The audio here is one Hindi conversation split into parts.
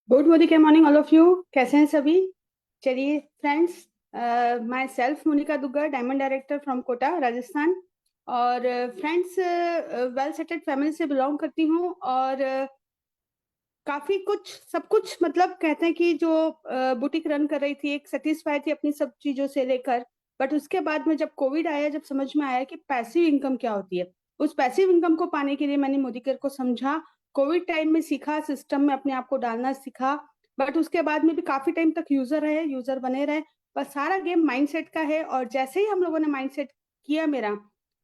Good morning all of you. कैसे हैं सभी? चलिए friends, myself Monika Duggal, diamond director from Kota Rajasthan. और फ्रेंड्स, वेल सेटल्ड फैमिली से बिलोंग करती हूँ। और काफी कुछ सब कुछ मतलब कहते हैं कि जो बुटीक रन कर रही थी, एक सेटिस्फाई थी अपनी सब चीजों से लेकर। बट उसके बाद में जब कोविड आया, जब समझ में आया कि पैसिव इनकम क्या होती है, उस पैसिव इनकम को पाने के लिए मैंने मोदी केयर को समझा। कोविड टाइम में सीखा, सिस्टम में अपने आप को डालना सीखा। बट उसके बाद में भी काफी टाइम तक यूजर रहे, यूजर बने रहे। पर सारा गेम माइंडसेट का है। और जैसे ही हम लोगों ने माइंडसेट किया मेरा,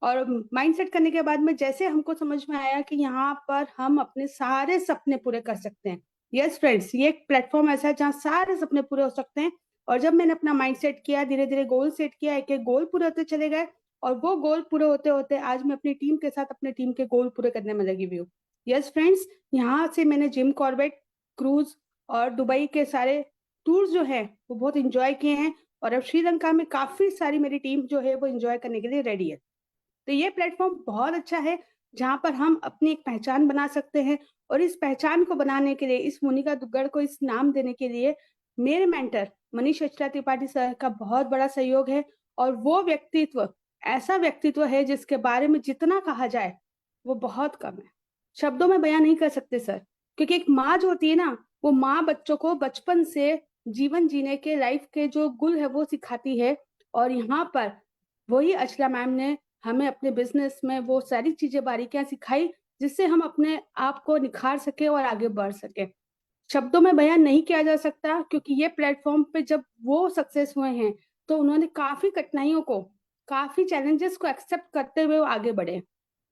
और माइंडसेट करने के बाद में जैसे हमको समझ में आया कि यहाँ पर हम अपने सारे सपने पूरे कर सकते हैं। यस फ्रेंड्स, ये एक प्लेटफॉर्म ऐसा है जहाँ सारे सपने पूरे हो सकते हैं। और जब मैंने अपना माइंड सेट किया, धीरे धीरे गोल सेट किया, एक एक गोल पूरे होते चले गए। और वो गोल पूरे होते होते आज मैं अपनी टीम के साथ अपने टीम के गोल पूरे करने में लगी हुई हूँ। यस फ्रेंड्स, यहाँ से मैंने जिम कॉर्बेट, क्रूज और दुबई के सारे टूर्स जो है वो बहुत इंजॉय किए हैं। और अब श्रीलंका में काफी सारी मेरी टीम जो है वो इंजॉय करने के लिए रेडी है। तो ये प्लेटफॉर्म बहुत अच्छा है, जहां पर हम अपनी एक पहचान बना सकते हैं। और इस पहचान को बनाने के लिए, इस मोनिका दुग्गड़ को इस नाम देने के लिए मेरे मेंटर मनीष अचरा त्रिपाठी सर का बहुत बड़ा सहयोग है। और वो व्यक्तित्व ऐसा व्यक्तित्व है जिसके बारे में जितना कहा जाए वो बहुत कम है। शब्दों में बयान नहीं कर सकते सर। क्योंकि एक माँ जो होती है ना, वो माँ बच्चों को बचपन से जीवन जीने के, लाइफ के जो गुल है वो सिखाती है। और यहाँ पर वही अचला मैम ने हमें अपने बिजनेस में वो सारी चीजें, बारीकियां सिखाई, जिससे हम अपने आप को निखार सके और आगे बढ़ सके। शब्दों में बयान नहीं किया जा सकता। क्योंकि ये प्लेटफॉर्म पे जब वो सक्सेस हुए हैं, तो उन्होंने काफी कठिनाइयों को, काफी चैलेंजेस को एक्सेप्ट करते हुए वो आगे बढ़े।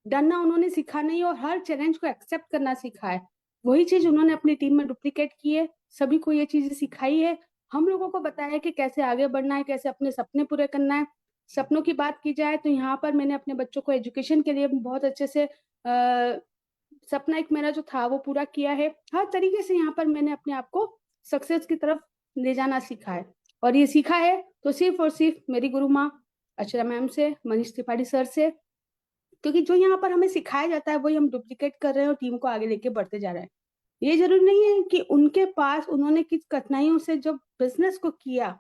डरना उन्होंने सीखा नहीं, और हर चैलेंज को एक्सेप्ट करना सीखा है। वही चीज उन्होंने अपनी टीम में डुप्लीकेट की है, सभी को ये चीजें सिखाई है। हम लोगों को बताया है कि कैसे आगे बढ़ना है, कैसे अपने सपने पूरे करना है। सपनों की बात की जाए तो यहाँ पर मैंने अपने बच्चों को एजुकेशन के लिए बहुत अच्छे से सपना एक मेरा जो था वो पूरा किया है। हर तरीके से यहाँ पर मैंने अपने आप को सक्सेस की तरफ ले जाना सीखा है। और ये सीखा है तो सिर्फ और सिर्फ मेरी गुरु माँ अक्षरा मैम से, मनीष त्रिपाठी सर से। क्योंकि जो यहाँ पर हमें सिखाया जाता है वही हम डुप्लीकेट कर रहे हैं और टीम को आगे लेके बढ़ते जा रहे हैं। ये जरूरी नहीं है कि उनके पास, उन्होंने किस कठिनाइयों से जब बिजनेस को किया,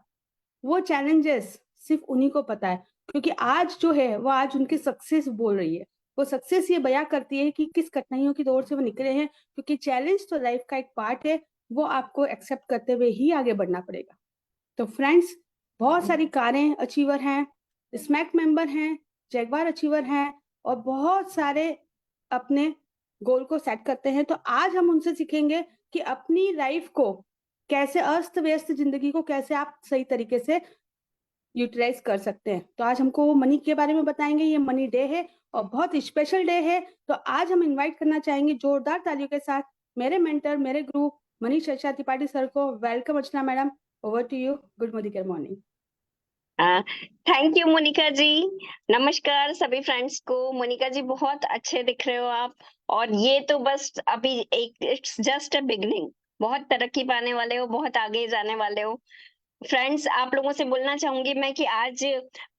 वो चैलेंजेस सिर्फ उन्हीं को पता है। क्योंकि आज जो है वो आज उनकी सक्सेस बोल रही है। वो सक्सेस ये बयां करती है कि किस कठिनाइयों की दौर से वो निकले हैं। क्योंकि चैलेंज तो लाइफ का एक पार्ट है, वो आपको एक्सेप्ट करते हुए ही आगे बढ़ना पड़ेगा। तो फ्रेंड्स, बहुत सारी कारें अचीवर हैं, स्मैक मेंबर हैं, जैगवार अचीवर हैं, और बहुत सारे अपने गोल को सेट करते हैं। तो आज हम उनसे सीखेंगे कि अपनी लाइफ को कैसे, अस्त व्यस्त जिंदगी को कैसे आप सही तरीके से यूटिलाइज कर सकते हैं। तो आज हमको वो मनी के बारे में बताएंगे। ये मनी डे है और बहुत स्पेशल डे है। तो आज हम इनवाइट करना चाहेंगे जोरदार तालियों के साथ मेरे मेंटर, मेरे गुरु मनीष चर्चा त्रिपाठी सर को। Welcome Archana madam, over to you. Good morning. Thank you Monika ji. नमस्कार सभी फ्रेंड्स को। मोनिका जी बहुत अच्छे दिख रहे हो आप। और ये तो बस अभी एक इट्स जस्ट अ बिगनिंग। बहुत तरक्की पाने वाले हो, बहुत आगे जाने वाले हो। फ्रेंड्स, आप लोगों से बोलना चाहूंगी मैं कि आज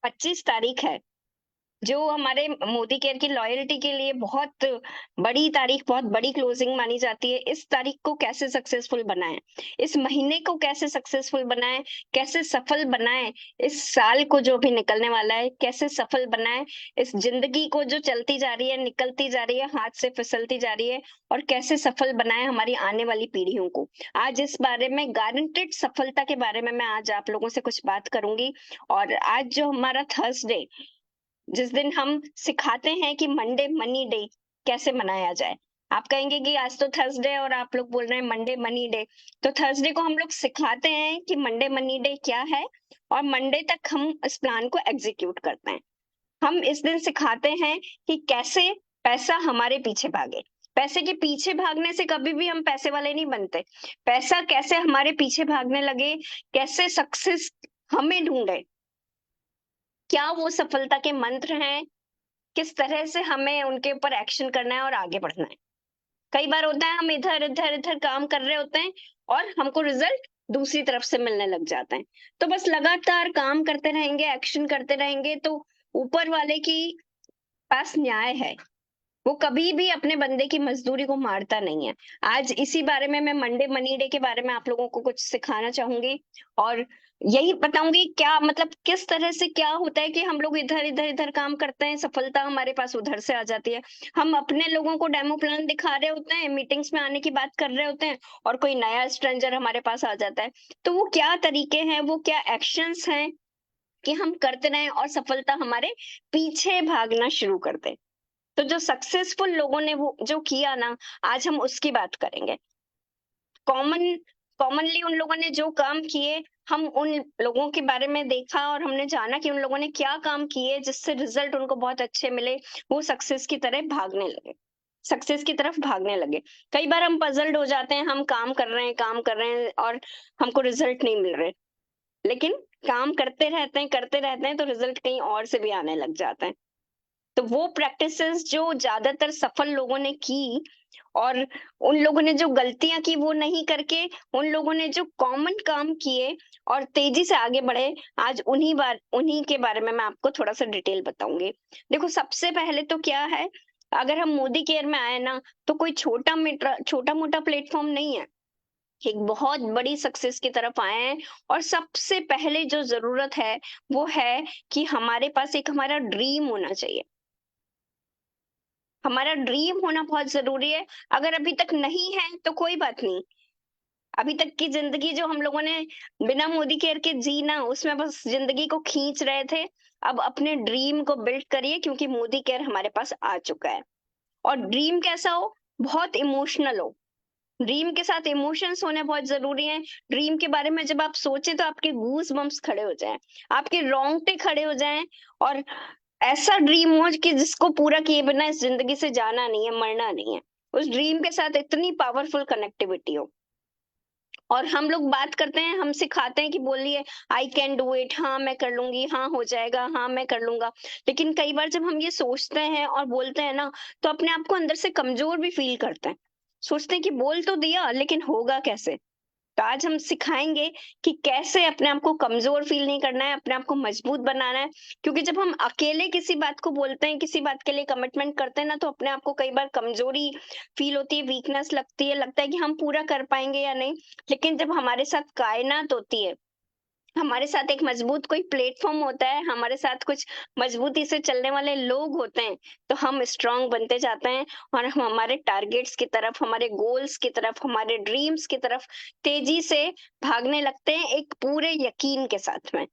25 तारीख है, जो हमारे मोदी केयर की लॉयल्टी के लिए बहुत बड़ी तारीख, बहुत बड़ी क्लोजिंग मानी जाती है। इस तारीख को कैसे सक्सेसफुल बनाएं, इस महीने को कैसे सक्सेसफुल बनाएं, कैसे सफल बनाएं, इस साल को जो भी निकलने वाला है कैसे सफल बनाएं, इस जिंदगी को जो चलती जा रही है, निकलती जा रही है, हाथ से फिसलती जा रही है, और कैसे सफल बनाएं हमारी आने वाली पीढ़ियों को। आज इस बारे में, गारंटेड सफलता के बारे में मैं आज आप लोगों से कुछ बात करूंगी। और आज जो हमारा थर्सडे, जिस दिन हम सिखाते हैं कि मंडे मनी डे कैसे मनाया जाए। आप कहेंगे कि आज तो थर्सडे है और आप लोग बोल रहे हैं मंडे मनी डे। तो थर्सडे को हम लोग सिखाते हैं कि मंडे मनी डे क्या है, और मंडे तक हम इस प्लान को एग्जीक्यूट करते हैं। हम इस दिन सिखाते हैं कि कैसे पैसा हमारे पीछे भागे। पैसे के पीछे भागने से कभी भी हम पैसे वाले नहीं बनते। पैसा कैसे हमारे पीछे भागने लगे, कैसे सक्सेस हमें ढूंढे, क्या वो सफलता के मंत्र हैं, किस तरह से हमें उनके ऊपर एक्शन करना है और आगे बढ़ना है। कई बार होता है हम इधर इधर इधर काम कर रहे होते हैं और हमको रिजल्ट दूसरी तरफ से मिलने लग जाते हैं। तो बस लगातार काम करते रहेंगे, एक्शन करते रहेंगे, तो ऊपर वाले की पास न्याय है। वो कभी भी अपने बंदे की मजदूरी को मारता नहीं है। आज इसी बारे में मैं मंडे मनी डे के बारे में आप लोगों को कुछ सिखाना चाहूंगी और यही बताऊंगी क्या मतलब किस तरह से क्या होता है कि हम लोग इधर इधर इधर काम करते हैं, सफलता हमारे पास उधर से आ जाती है। हम अपने लोगों को डेमो प्लान दिखा रहे होते हैं, मीटिंग्स में आने की बात कर रहे होते हैं और कोई नया स्ट्रेंजर हमारे पास आ जाता है। तो वो क्या तरीके हैं, वो क्या एक्शंस हैं कि हम करते रहें और सफलता हमारे पीछे भागना शुरू कर दे। तो जो सक्सेसफुल लोगों ने वो जो किया ना, आज हम उसकी बात करेंगे। कॉमन कॉमनली उन लोगों ने जो काम किए, हम उन लोगों के बारे में देखा और हमने जाना कि उन लोगों ने क्या काम किए जिससे रिजल्ट उनको बहुत अच्छे मिले, वो सक्सेस की तरफ भागने लगे। कई बार हम पज़ल्ड हो जाते हैं, हम काम कर रहे हैं और हमको रिजल्ट नहीं मिल रहे। लेकिन काम करते रहते हैं तो रिजल्ट कहीं और से भी आने लग जाता है। तो वो प्रैक्टिसेस जो ज़्यादातर सफल लोगों ने की और उन लोगों ने जो गलतियाँ की वो नहीं करके उन लोगों ने जो कॉमन काम किए और तेज़ी से आगे बढ़े, आज उन्हीं के बारे में मैं आपको थोड़ा-सा डिटेल बताऊँगी। देखो सबसे पहले तो क्या है, अगर हम मोदी केयर में आए ना, तो कोई छोटा-मोटा प्लेटफ़ॉर्म नहीं है। एक बहुत बड़ी सक्सेस की तरफ आए हैं और सबसे पहले जो ज़रूरत है, वो है कि हमारे पास एक हमारा ड्रीम होना चाहिए। हमारा ड्रीम होना बहुत ज़रूरी है। अगर अभी तक नहीं है तो कोई बात नहीं। अभी तक की ज़िंदगी जो हम लोगों ने बिना मोदी केयर के जी ना, उसमें बस ज़िंदगी को खींच रहे थे। अब अपने ड्रीम को बिल्ड करिए क्योंकि मोदी केयर हमारे पास आ चुका है। और ड्रीम कैसा हो? बहुत इमोशनल हो। ड्रीम के साथ इमोशंस होने बहुत ज़रूरी हैं। ड्रीम के बारे में जब आप सोचें तो आपके गूज़ बम्प्स खड़े हो जाएँ, आपके रोंगटे खड़े हो जाएँ और ऐसा ड्रीम हो कि जिसको पूरा किए बिना इस ज़िंदगी से जाना नहीं है, मरना नहीं है। उस ड्रीम के साथ इतनी पावरफुल कनेक्टिविटी हो। और हम लोग बात करते हैं, हम सिखाते हैं कि बोलिए आई कैन डू इट, हाँ, मैं कर लूँगी, हाँ, हो जाएगा, हाँ, मैं कर लूँगा। लेकिन कई बार जब हम ये सोचते हैं और बोलते हैं ना, तो अपने आप को अंदर से कमज़ोर भी फ़ील करते हैं। सोचते हैं कि बोल तो दिया लेकिन होगा कैसे? तो आज हम सिखाएँगे कि कैसे अपने आप को कमज़ोर फ़ील नहीं करना है, अपने आप को मजबूत बनाना है। क्योंकि जब हम अकेले किसी बात को बोलते हैं, किसी बात के लिए कमिटमेंट करते हैं ना, तो अपने आप को कई बार कमज़ोरी फ़ील होती है, वीकनेस लगती है, लगता है कि हम पूरा कर पाएँगे या नहीं। लेकिन जब हमारे साथ कायनात होती है, हमारे साथ एक मजबूत कोई प्लेटफ़ॉर्म होता है, हमारे साथ कुछ मजबूती से चलने वाले लोग होते हैं, तो हम स्ट्रॉन्ग बनते जाते हैं और हम हमारे टारगेट्स की तरफ, हमारे गोल्स की तरफ, हमारे ड्रीम्स की तरफ तेज़ी से भागने लगते हैं एक पूरे यकीन के साथ में।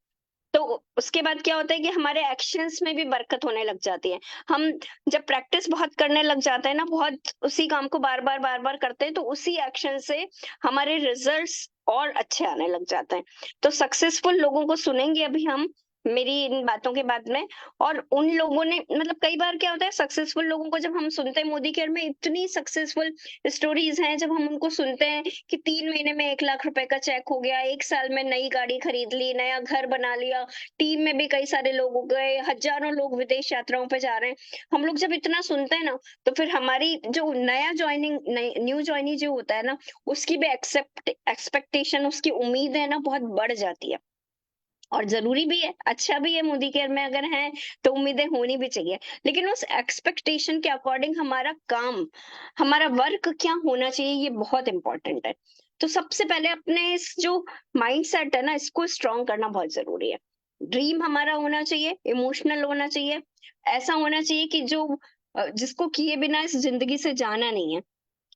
तो उसके बाद क्या होता है कि हमारे एक्शंस में भी बरकत होने लग जाती है। हम जब प्रैक्टिस बहुत करने लग जाते हैं ना, बहुत उसी काम को बार-बार करते हैं, तो उसी एक्शन से हमारे रिजल्ट्स और अच्छे आने लग जाते हैं। तो सक्सेसफुल लोगों को सुनेंगे अभी हम, मेरी इन बातों के बाद में और उन लोगों ने मतलब कई बार क्या होता है सक्सेसफुल लोगों को जब हम सुनते हैं मोदी केयर में इतनी सक्सेसफुल स्टोरीज़ हैं, जब हम उनको सुनते हैं कि 3 महीने में 1 लाख रुपए का चेक हो गया, 1 साल में नई गाड़ी खरीद ली, नया घर बना लिया, टीम में भी कई सारे लोग हो गए, हज़ारों लोग विदेश यात्राओं पे जा रहे हैं। हम लोग जब इतना सुनते हैं ना, तो फिर हमारी जो नया जॉइनिंग नई न्यू जॉइनी जो होता है ना, उसकी भी एक्सपेक्टेशन उसकी उम्मीद है ना बहुत बढ़ जाती है। और ज़रूरी भी है, अच्छा भी है मोदी केयर में अगर हैं, तो उम्मीदें होनी भी चाहिए। लेकिन उस एक्सपेक्टेशन के अकॉर्डिंग हमारा काम, हमारा वर्क क्या होना चाहिए ये बहुत इम्पोर्टेंट है। तो सबसे पहले अपने इस जो माइंडसेट है ना इसको स्ट्रॉन्ग करना बहुत ज़रूरी है। ड्रीम हमारा होना चाहिए, इमोशनल होना चाहिए, ऐसा होना चाहिए कि जो जिसको किए बिना इस ज़िंदगी से जाना नहीं है।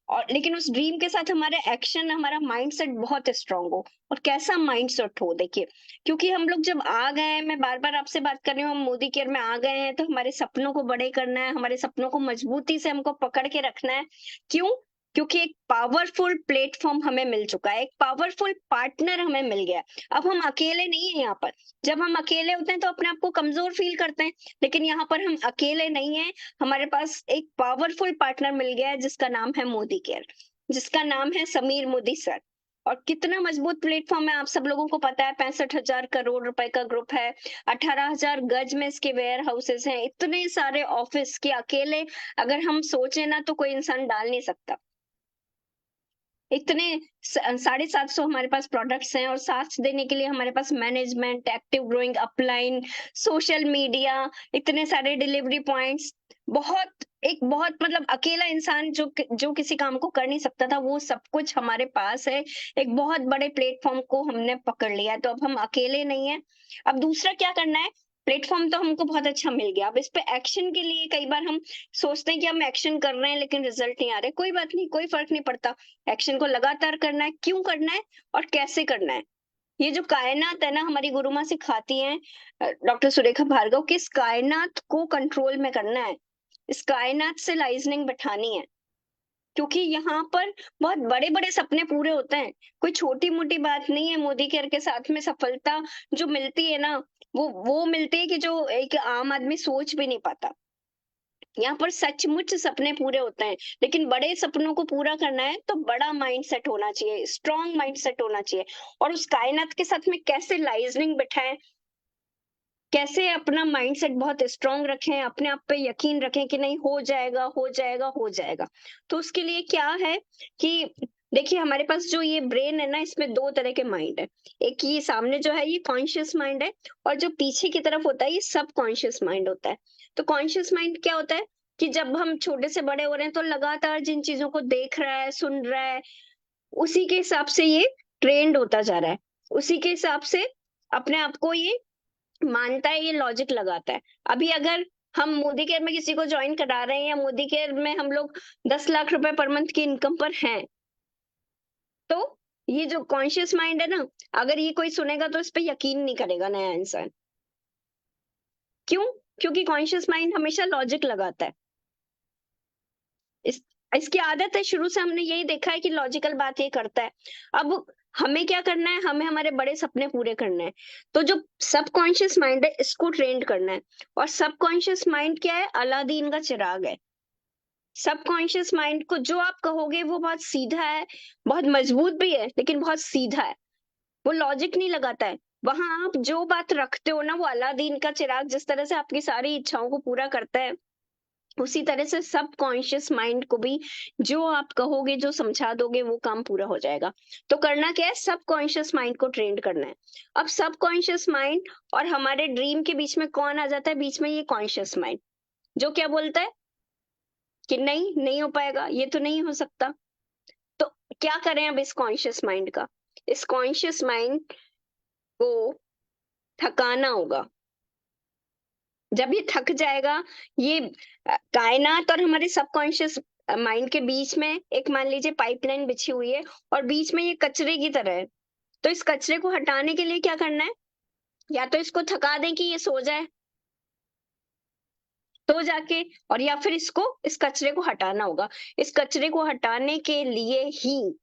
और लेकिन उस ड्रीम के साथ हमारे एक्शन हमारा माइंडसेट बहुत स्ट्रांग हो और कैसा माइंडसेट हो देखिए क्योंकि हम लोग जब आ गए हैं मैं बार बार आपसे बात कर रही हूँ हम मोदी केयर में आ गए हैं तो हमारे सपनों को बड़े करना है हमारे सपनों को मजबूती से हमको पकड़ के रखना है क्यों क्योंकि एक पावरफुल प्लेटफॉर्म हमें मिल चुका है एक पावरफुल पार्टनर हमें मिल गया है अब हम अकेले नहीं है यहाँ पर जब हम अकेले होते हैं तो अपने आप को कमजोर फील करते हैं लेकिन यहाँ पर हम अकेले नहीं है हमारे पास एक पावरफुल पार्टनर मिल गया है जिसका नाम है मोदी केयर जिसका नाम है समीर मोदी सर और कितना मजबूत प्लेटफॉर्म है आप सब लोगों को पता है 65,000 करोड़ रुपए का ग्रुप है 18,000 गज में इसके वेयर हाउसेस हैं इतने सारे ऑफिस के अकेले अगर हम सोचे ना तो कोई इंसान डाल नहीं सकता इतने 750 हमारे पास प्रोडक्ट्स हैं और साथ देने के लिए हमारे पास management active growing upline social media इतने सारे डिलीवरी पॉइंट्स बहुत एक बहुत मतलब अकेला इंसान जो किसी काम को कर नहीं सकता था, वो सब कुछ हमारे पास है। एक बहुत बड़े प्लेटफॉर्म को हमने पकड़ लिया है, तो अब हम अकेले नहीं है। अब दूसरा क्या करना है, प्लेटफॉर्म तो हमको बहुत अच्छा मिल गया, अब इस पे एक्शन के लिए कई बार हम सोचते हैं कि हम एक्शन कर रहे हैं लेकिन रिजल्ट नहीं आ रहे। कोई बात नहीं, कोई फर्क नहीं पड़ता। एक्शन को लगातार करना है, क्यों करना है और कैसे करना है। ये जो कायनात है ना, हमारी गुरु माँ सिखाती हैं, डॉक्टर सुरेखा भार्गव, कि इस कायनात को कंट्रोल में करना है, इस कायनात से लाइजनिंग बैठानी है, क्योंकि यहाँ पर बहुत बड़े-बड़े सपने पूरे होते हैं। कोई छोटी-मोटी बात नहीं है। मोदी केयर के साथ में सफलता जो मिलती है ना, वो मिलती है कि जो एक आम आदमी सोच भी नहीं पाता। यहाँ पर सचमुच सपने पूरे होते हैं, लेकिन बड़े सपनों को पूरा करना है तो बड़ा माइंडसेट होना चाहिए, स्ट्रॉन्ग माइंडसेट होना चाहिए। और उस कायनात के साथ में कैसे लाइजनिंग बिठाएँ, कैसे अपना माइंडसेट बहुत स्ट्रांग रखें, अपने आप पे यकीन रखें कि नहीं, हो जाएगा, हो जाएगा, हो जाएगा। तो उसके लिए क्या है कि देखिए, हमारे पास जो ये ब्रेन है ना, इसमें 2 तरह के माइंड है। एक ये सामने जो है ये कॉन्शियस माइंड है, और जो पीछे की तरफ होता है ये सबकॉन्शियस माइंड होता है। तो कॉन्शियस माइंड क्या होता है कि जब हम छोटे से बड़े हो रहे हैं तो लगातार जिन चीज़ों को देख रहा है, सुन रहा है, उसी के हिसाब से ये ट्रेंड होता जा रहा है। उसी के हिसाब से अपने आप को ये मानता है, ये लॉजिक लगाता है। अभी अगर हम मोदी केयर में किसी को जॉइन करा रहे हैं या मोदी केयर में हम लोग 10 लाख रुपए पर मंथ की इनकम पर हैं, तो ये जो कॉन्शियस माइंड है ना, अगर ये कोई सुनेगा तो इस पे यकीन नहीं करेगा नया इंसान। क्यों? क्योंकि कॉन्शियस माइंड हमेशा लॉजिक लगाता है। इस इसकी आदत है, शुरू से हमने यही देखा है कि लॉजिकल बात ये करता है। अब हमें क्या करना है, हमें हमारे बड़े सपने पूरे करने हैं। तो जो सबकॉन्शियस माइंड है इसको ट्रेंड करना है। और सबकॉन्शियस माइंड क्या है, अलादीन का चिराग है। सबकॉन्शियस माइंड को जो आप कहोगे वो बहुत सीधा है, बहुत मजबूत भी है, लेकिन बहुत सीधा है। वो लॉजिक नहीं लगाता है। वहां आप जो बात रखते हो ना, वो अलादीन का चिराग जिस तरह से आपकी सारी इच्छाओं को पूरा करता है, उसी तरह से सबकॉन्शियस माइंड को भी जो आप कहोगे, जो समझा दोगे, वो काम पूरा हो जाएगा। तो करना क्या है, सबकॉन्शियस माइंड को ट्रेंड करना है। अब सबकॉन्शियस माइंड और हमारे ड्रीम के बीच में कौन आ जाता है, बीच में ये कॉन्शियस माइंड, जो क्या बोलता है कि नहीं, नहीं हो पाएगा, ये तो नहीं हो सकता। तो क्या करें अब इस कॉन्शियस माइंड का, इस कॉन्शियस माइंड को थकाना होगा। जब ये थक जाएगा, ये कायनात और हमारे सबकॉन्शियस माइंड के बीच में एक, मान लीजिए, पाइपलाइन बिछी हुई है और बीच में ये कचरे की तरह है। तो इस कचरे को हटाने के लिए क्या करना है, या तो इसको थका दें कि ये सो जाए, तो जाके, और या फिर इसको, इस कचरे को हटाना होगा। इस कचरे को हटाने के लिए ही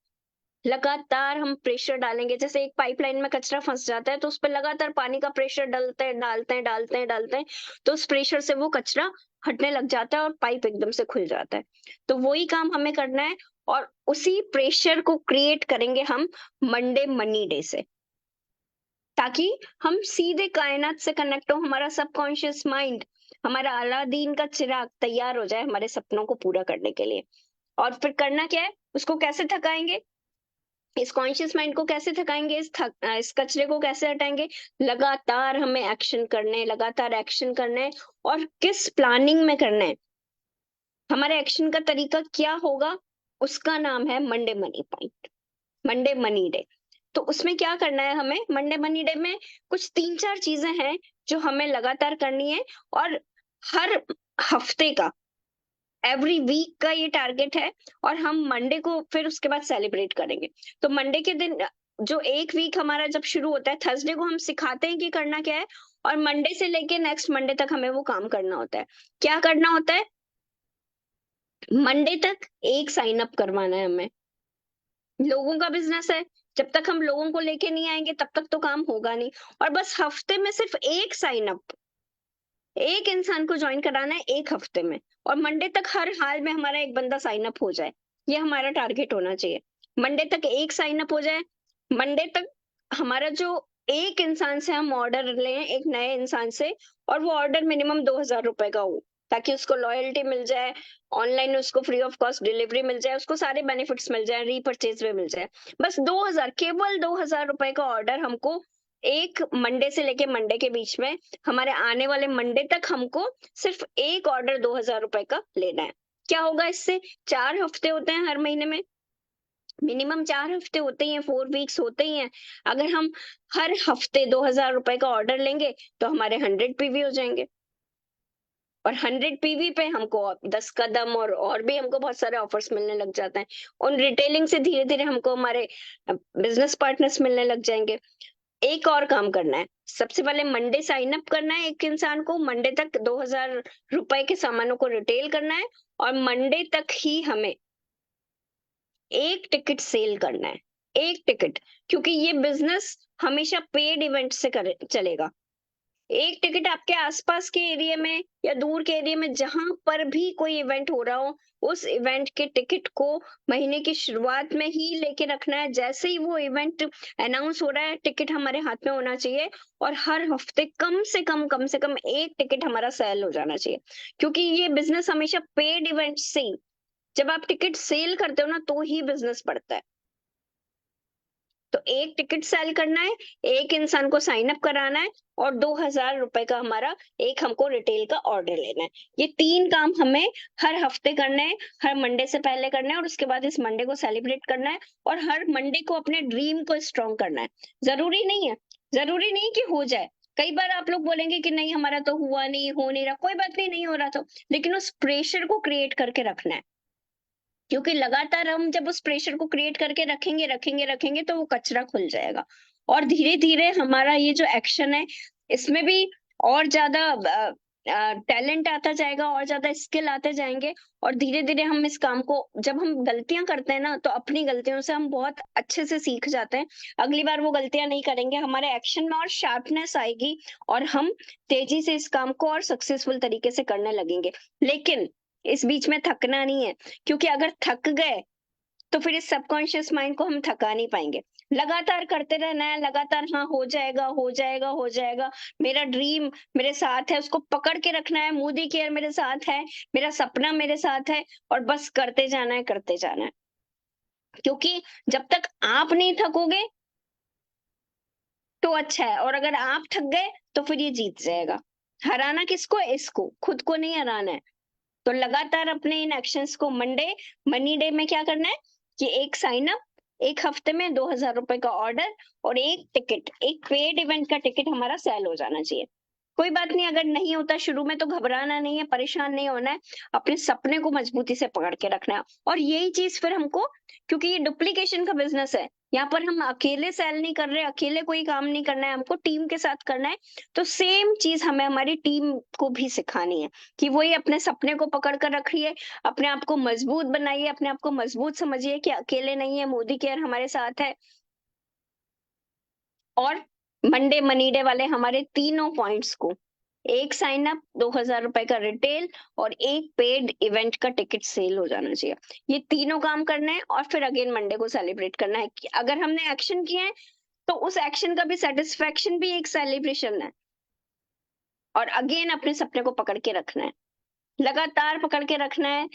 लगातार हम प्रेशर डालेंगे। जैसे एक पाइपलाइन में कचरा फंस जाता है तो उस पर लगातार पानी का प्रेशर डालते हैं, डालते हैं, डालते हैं, डालते हैं, तो उस प्रेशर से वो कचरा हटने लग जाता है और पाइप एकदम से खुल जाता है। तो वही काम हमें करना है, और उसी प्रेशर को क्रिएट करेंगे हम मंडे मनी डे से, ताकि हम सीधे कायनात से कनेक्ट हो। हमारा सबकॉन्शियस माइंड, हमारा अलादीन का चिराग तैयार हो जाए हमारे सपनों को पूरा करने के लिए। और फिर करना क्या है, उसको कैसे थकाएंगे, इस कॉन्शियस माइंड को कैसे थकाएंगे, इस कचरे को कैसे हटाएंगे, लगातार हमें एक्शन करने हैं, लगातार एक्शन करने हैं। और किस प्लानिंग में करना है, हमारे एक्शन का तरीका क्या होगा, उसका नाम है Monday money point, Monday money day. तो उसमें क्या करना है हमें, मंडे मनी डे में कुछ 3-4 चीजें हैं जो हमें लगातार करनी है। और हर हफ्ते का, एवरी वीक का ये टारगेट है, और हम मंडे को फिर उसके बाद सेलिब्रेट करेंगे। तो मंडे के दिन, जो एक वीक हमारा जब शुरू होता है, थर्सडे को हम सिखाते हैं कि करना क्या है, और मंडे से लेके नेक्स्ट मंडे तक हमें वो काम करना होता है। क्या करना होता है, मंडे तक एक साइन अप करवाना है हमें। लोगों का बिजनेस है, जब तक हम लोगों को लेके नहीं आएंगे तब तक तो काम होगा नहीं। और बस हफ्ते में सिर्फ एक साइन अप, एक इंसान को ज्वाइन कराना है एक हफ्ते में, और मंडे तक हर हाल में हमारा एक बंदा साइन अप हो जाए। ये हमारा टारगेट होना चाहिए। मंडे तक एक साइन अप हो जाए, मंडे तक हमारा जो एक इंसान से हम ऑर्डर लें, एक नए इंसान से, और वो ऑर्डर मिनिमम 2000 रुपए का हो, ताकि उसको लॉयल्टी मिल जाए, ऑनलाइन उसको फ्री ऑफ कॉस्ट डिलीवरी मिल जाए, उसको सारे बेनिफिट्स मिल जाए, रीपरचेज में मिल जाए। बस 2000, केवल 2000 रुपए का ऑर्डर हमको एक मंडे से लेके मंडे के बीच में, हमारे आने वाले मंडे तक हमको सिर्फ एक ऑर्डर 2000 रुपए का लेना है। क्या होगा इससे? 4 हफ्ते होते हैं हर महीने में, मिनिमम 4 हफ्ते होते ही हैं, 4 वीक्स होते ही हैं। अगर हम हर हफ्ते 2000 रुपए का ऑर्डर लेंगे तो हमारे 100 पीवी हो जाएंगे, और 100 पीवी पे हमको 10 कदम और भी हमको बहुत सारे ऑफर्स मिलने लग जाते हैं। उन रिटेलिंग से धीरे धीरे हमको हमारे बिजनेस पार्टनर्स मिलने लग जाएंगे। एक और काम करना है, सबसे पहले मंडे साइन अप करना है एक इंसान को, मंडे तक 2000 रुपए के सामानों को रिटेल करना है, और मंडे तक ही हमें एक टिकट सेल करना है, एक टिकट, क्योंकि ये बिजनेस हमेशा पेड इवेंट से चलेगा। एक टिकट आपके आसपास के एरिया में या दूर के एरिया में जहां पर भी कोई इवेंट हो रहा हो, उस इवेंट के टिकट को महीने की शुरुआत में ही लेके रखना है। जैसे ही वो इवेंट अनाउंस हो रहा है, टिकट हमारे हाथ में होना चाहिए, और हर हफ्ते कम से कम एक टिकट हमारा सेल हो जाना चाहिए, क्योंकि ये बिजनेस हमेशा पेड इवेंट से ही, जब आप टिकट सेल करते हो ना, तो ही बिजनेस बढ़ता है। तो एक टिकट सेल करना है, एक इंसान को साइन अप कराना है, और 2000 रुपए का हमारा एक हमको रिटेल का ऑर्डर लेना है। ये 3 काम हमें हर हफ्ते करने हैं, हर मंडे से पहले करना है, और उसके बाद इस मंडे को सेलिब्रेट करना है, और हर मंडे को अपने ड्रीम को स्ट्रॉन्ग करना है। जरूरी नहीं कि हो जाए। कई बार आप लोग बोलेंगे कि नहीं हमारा तो हुआ नहीं, हो नहीं रहा, कोई बात नहीं, नहीं हो रहा तो, लेकिन उस प्रेशर को क्रिएट करके रखना है, क्योंकि लगातार हम जब उस प्रेशर को क्रिएट करके रखेंगे तो वो कचरा खुल जाएगा, और धीरे धीरे हमारा ये जो एक्शन है, इसमें भी और ज्यादा टैलेंट आता जाएगा, और ज्यादा स्किल आते जाएंगे, और धीरे धीरे हम इस काम को, जब हम गलतियां करते हैं ना, तो अपनी गलतियों से हम बहुत अच्छे से सीख जाते हैं। अगली बार वो गलतियां नहीं करेंगे, हमारे एक्शन में और शार्पनेस आएगी, और हम तेजी से इस काम को और सक्सेसफुल तरीके से करने लगेंगे। लेकिन इस बीच में थकना नहीं है, क्योंकि अगर थक गए तो फिर इस सबकॉन्शियस माइंड को हम थका नहीं पाएंगे। लगातार करते रहना है, लगातार, हाँ हो जाएगा, हो जाएगा, हो जाएगा, मेरा ड्रीम मेरे साथ है, उसको पकड़ के रखना है, मोदी केयर मेरे साथ है, मेरा सपना मेरे साथ है, और बस करते जाना है, करते जाना है। क्योंकि जब तक आप नहीं थकोगे तो अच्छा है, और अगर आप थक गए तो फिर ये जीत जाएगा। हराना किसको है? इसको, खुद को नहीं हराना है। तो लगातार अपने इन एक्शंस को, मंडे मनी डे में क्या करना है कि एक साइन अप, एक हफ्ते में 2000 रुपए का ऑर्डर, और एक टिकट, एक पेड इवेंट का टिकट हमारा सेल हो जाना चाहिए। कोई बात नहीं, अगर नहीं होता शुरू में तो घबराना नहीं है, परेशान नहीं होना है, अपने सपने को मजबूती से पकड़ के रखना है। और यही चीज फिर हमको, क्योंकि ये डुप्लीकेशन का बिजनेस है, यहाँ पर हम अकेले सेल नहीं कर रहे, अकेले कोई काम नहीं करना है, हमको टीम के साथ करना है। तो सेम चीज हमें हमारी टीम को भी सिखानी है, कि वही अपने सपने को पकड़ कर रखिए, अपने आप को मजबूत बनाइए, अपने आप को मजबूत समझिए कि अकेले नहीं है, मोदी केयर हमारे साथ है। और मंडे मनी डे वाले हमारे तीनों पॉइंट्स को, एक साइन अप, 2000 रुपए का रिटेल, और एक पेड इवेंट का टिकट सेल हो जाना चाहिए। ये तीनों काम करना है, और फिर अगेन मंडे को सेलिब्रेट करना है कि अगर हमने एक्शन किया है तो उस एक्शन का भी सेटिस्फेक्शन भी एक सेलिब्रेशन है, और अगेन अपने सपने को पकड़ के रखना है, लगातार पकड़ के रखना है।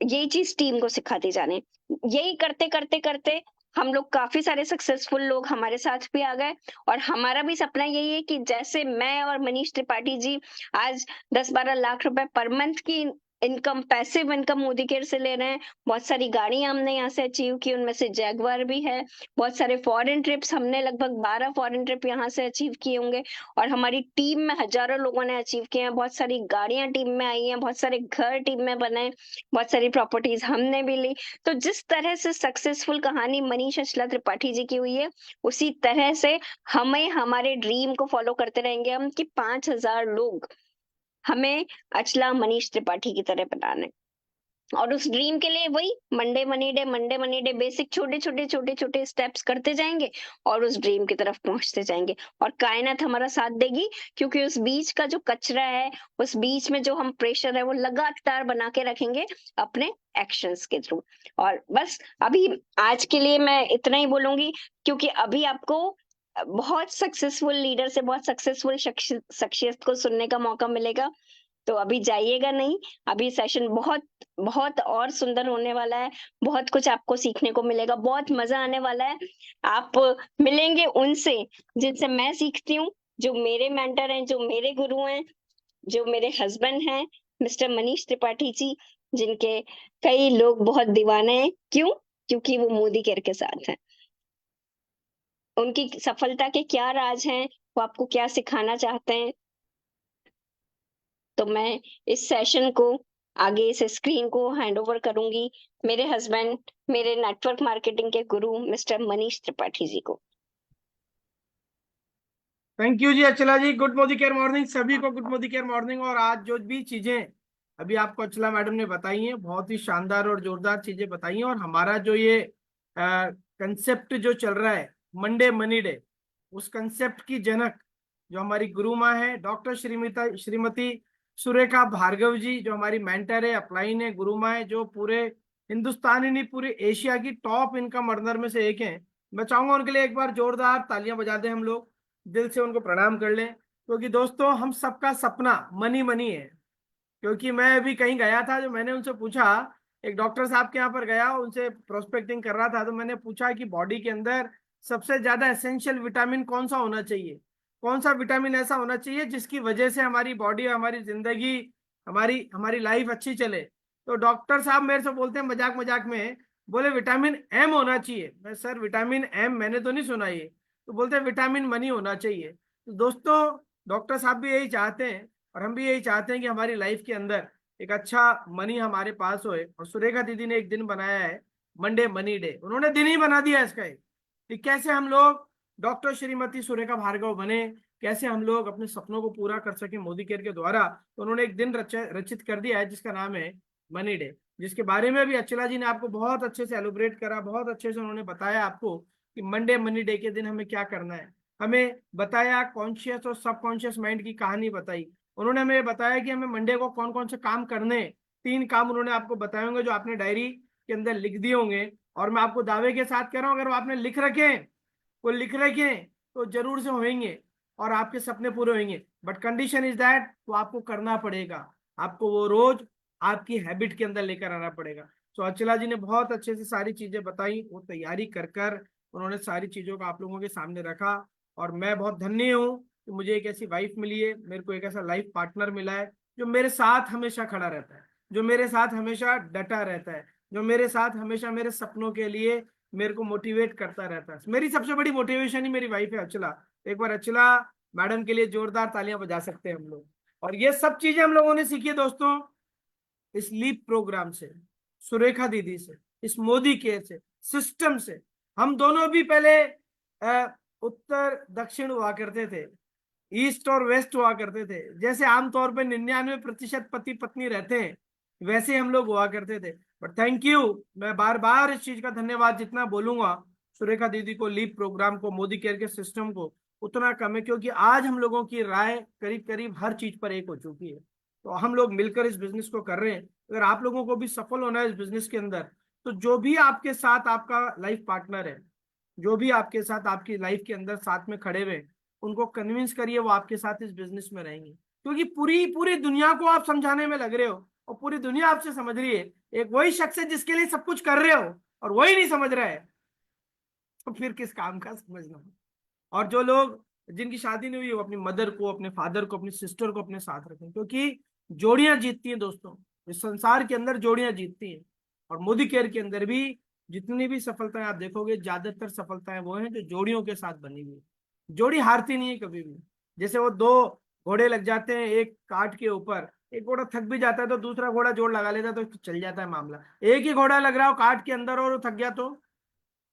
यही चीज टीम को सिखाती जाने, यही करते करते करते हम लोग, काफी सारे सक्सेसफुल लोग हमारे साथ भी आ गए, और हमारा भी सपना यही है कि जैसे मैं और मनीष त्रिपाठी जी आज 10-12 लाख रुपए पर मंथ की income, passive income Modi care से ले रहे हैं। बहुत सारी गाड़ियां हमने यहाँ से अचीव की, उनमें से जैगवार भी है। बहुत सारे फॉरेन ट्रिप्स हमने, लगभग 12 फॉरेन ट्रिप यहाँ से अचीव किए होंगे, और हमारी टीम में हजारों लोगों ने अचीव किए हैं। बहुत सारी गाड़ियां टीम में आई हैं, बहुत सारे घर टीम में बने, बहुत सारी प्रॉपर्टीज हमने भी ली। तो जिस तरह से सक्सेसफुल कहानी मनीष अचला त्रिपाठी जी की हुई है, उसी तरह से हमें हमारे ड्रीम को फॉलो करते रहेंगे हम, कि 5000 लोग हमें अचला मनीष त्रिपाठी की तरह बनाने। और उस ड्रीम के लिए वही मंडे मनी डे बेसिक छोटे छोटे स्टेप्स करते जाएंगे, और उस ड्रीम की तरफ पहुंचते जाएंगे, और कायनात हमारा साथ देगी, क्योंकि उस बीच का जो कचरा है, उस बीच में जो हम प्रेशर है, वो लगातार बना के रखेंगे अपने एक्शंस के थ्रू। और बस अभी आज के लिए मैं इतना ही बोलूंगी, क्योंकि अभी आपको बहुत सक्सेसफुल लीडर से, बहुत सक्सेसफुल शख्सियत को सुनने का मौका मिलेगा। तो अभी जाइएगा नहीं, अभी सेशन बहुत बहुत और सुंदर होने वाला है, बहुत कुछ आपको सीखने को मिलेगा, बहुत मजा आने वाला है। आप मिलेंगे उनसे जिनसे मैं सीखती हूँ, जो मेरे मेंटर हैं, जो मेरे गुरु हैं, जो मेरे हस्बैंड हैं, मिस्टर मनीष त्रिपाठी जी, जिनके कई लोग बहुत दीवाने हैं। क्यों? क्योंकि वो मोदी केयर के साथ हैं। उनकी सफलता के क्या राज हैं, वो आपको क्या सिखाना चाहते हैं। तो मैं इस सेशन को आगे इस स्क्रीन को हैंड ओवर करूंगी मेरे हस्बैंड, मेरे नेटवर्क मार्केटिंग के गुरु मिस्टर मनीष त्रिपाठी जी को। Thank you ji Achala ji. Good Modicare morning सभी को, गुड मोदी केयर मॉर्निंग। और आज जो भी चीजें अभी आपको अचला मैडम ने बताई हैं, बहुत ही शानदार और जोरदार चीजें बताई हैं। और हमारा जो ये कंसेप्ट जो चल रहा है मंडे मनी डे, उस कंसेप्ट की जनक जो हमारी गुरु माँ है डॉक्टर श्रीमती सुरेखा भार्गव जी, जो हमारी मेंटर है, अपलाइन है, गुरु माँ है, जो पूरे हिंदुस्तान ही नहीं पूरे एशिया की टॉप इनकम अर्नर में से एक है। मैं चाहूंगा उनके लिए एक बार जोरदार तालियां बजा दें हम लोग, दिल से उनको प्रणाम कर लें। क्योंकि दोस्तों हम सबका सपना मनी मनी है। क्योंकि मैं अभी कहीं गया था, जो मैंने उनसे पूछा, एक डॉक्टर साहब के यहाँ पर गया, उनसे प्रोस्पेक्टिंग कर रहा था, तो मैंने पूछा कि बॉडी के अंदर सबसे ज्यादा एसेंशियल विटामिन कौन सा होना चाहिए, कौन सा विटामिन ऐसा होना चाहिए जिसकी वजह से हमारी बॉडी, हमारी जिंदगी, हमारी हमारी लाइफ अच्छी चले। तो डॉक्टर साहब मेरे से बोलते हैं मजाक मजाक में, बोले विटामिन एम होना चाहिए। मैं सर विटामिन एम मैंने तो नहीं सुना ये। तो बोलते हैं विटामिन मनी होना चाहिए। तो दोस्तों डॉक्टर साहब भी यही चाहते हैं और हम भी यही चाहते हैं कि हमारी लाइफ के अंदर एक अच्छा मनी हमारे पास होए। और सुरेखा दीदी ने एक दिन बनाया है मंडे मनी डे, उन्होंने दिन ही बना दिया इसका एक, कि कैसे हम लोग डॉक्टर श्रीमती सुरेखा भार्गव बने, कैसे हम लोग अपने सपनों को पूरा कर सके मोदी केयर के द्वारा। तो उन्होंने एक दिन रचित कर दिया है जिसका नाम है मनी डे, जिसके बारे में भी अचला जी ने आपको बहुत अच्छे से एलोब्रेट करा, बहुत अच्छे से उन्होंने बताया आपको कि मंडे मनी डे के दिन हमें क्या करना है। हमें बताया कॉन्शियस और सबकॉन्शियस माइंड की कहानी बताई। उन्होंने हमें बताया कि हमें मंडे को कौन कौन से काम करने, 3 काम उन्होंने आपको बताए होंगे जो आपने डायरी के अंदर लिख दिए होंगे। और मैं आपको दावे के साथ कह रहा हूँ, अगर वो आपने लिख रखे, वो लिख रखे तो जरूर से होंगे और आपके सपने पूरे होंगे। बट कंडीशन इज दैट वो आपको करना पड़ेगा, आपको वो रोज आपकी हैबिट के अंदर लेकर आना पड़ेगा। तो अचला जी ने बहुत अच्छे से सारी चीजें बताई, वो तैयारी कर कर उन्होंने सारी चीजों को आप लोगों के सामने रखा। और मैं बहुत धन्य हूँ कि मुझे एक ऐसी वाइफ मिली है, मेरे को एक ऐसा लाइफ पार्टनर मिला है जो मेरे साथ हमेशा खड़ा रहता है, जो मेरे साथ हमेशा डटा रहता है, जो मेरे साथ हमेशा मेरे सपनों के लिए मेरे को मोटिवेट करता रहता है। मेरी सबसे बड़ी मोटिवेशन ही मेरी वाइफ है अचला। एक बार अचला मैडम के लिए जोरदार तालियां बजा सकते हैं हम लोग। और ये सब चीजें हम लोगों ने सीखी है दोस्तों इस लीप प्रोग्राम से, सुरेखा दीदी से, इस मोदी केयर से, सिस्टम से। हम दोनों भी पहले उत्तर दक्षिण हुआ करते थे, ईस्ट और वेस्ट हुआ करते थे। जैसे आमतौर पे 99% पति पत्नी रहते हैं, वैसे हम लोग हुआ करते थे। बट थैंक यू, मैं बार बार इस चीज का धन्यवाद जितना बोलूंगा सुरेखा दीदी को, लीप प्रोग्राम को, मोदी केयर के सिस्टम को, उतना कम है। क्योंकि आज हम लोगों की राय करीब करीब हर चीज पर एक हो चुकी है। तो हम लोग मिलकर इस बिजनेस को कर रहे हैं। अगर आप लोगों को भी सफल होना है इस बिजनेस के अंदर, तो जो भी आपके साथ आपका लाइफ पार्टनर है, जो भी आपके साथ आपकी लाइफ के अंदर साथ में खड़े हुए, उनको कन्विंस करिए वो आपके साथ इस बिजनेस में रहेंगे। क्योंकि पूरी पूरी दुनिया को आप समझाने में लग रहे हो और पूरी दुनिया आपसे समझ रही है, एक वही शख्स है जिसके लिए सब कुछ कर रहे हो और वही नहीं समझ रहा है, तो फिर किस काम का समझना। और जो लोग जिनकी शादी नहीं हुई, वो अपनी मदर को, अपने फादर को, अपनी सिस्टर को अपने साथ रखें। क्योंकि जोड़ियां जीतती हैं दोस्तों, इस संसार के अंदर जोड़ियां जीतती हैं। और मोदी केयर के अंदर भी जितनी भी सफलताएं आप देखोगे, ज्यादातर सफलताएं वो हैं जो जोड़ियों के साथ बनी हुई है। जोड़ी हारती नहीं है कभी भी। जैसे वो 2 घोड़े लग जाते हैं एक काठ के ऊपर, एक घोड़ा थक भी जाता है तो दूसरा घोड़ा जोड़ लगा लेता है, तो चल जाता है मामला। एक ही घोड़ा लग रहा हो काठ के अंदर और वो थक गया तो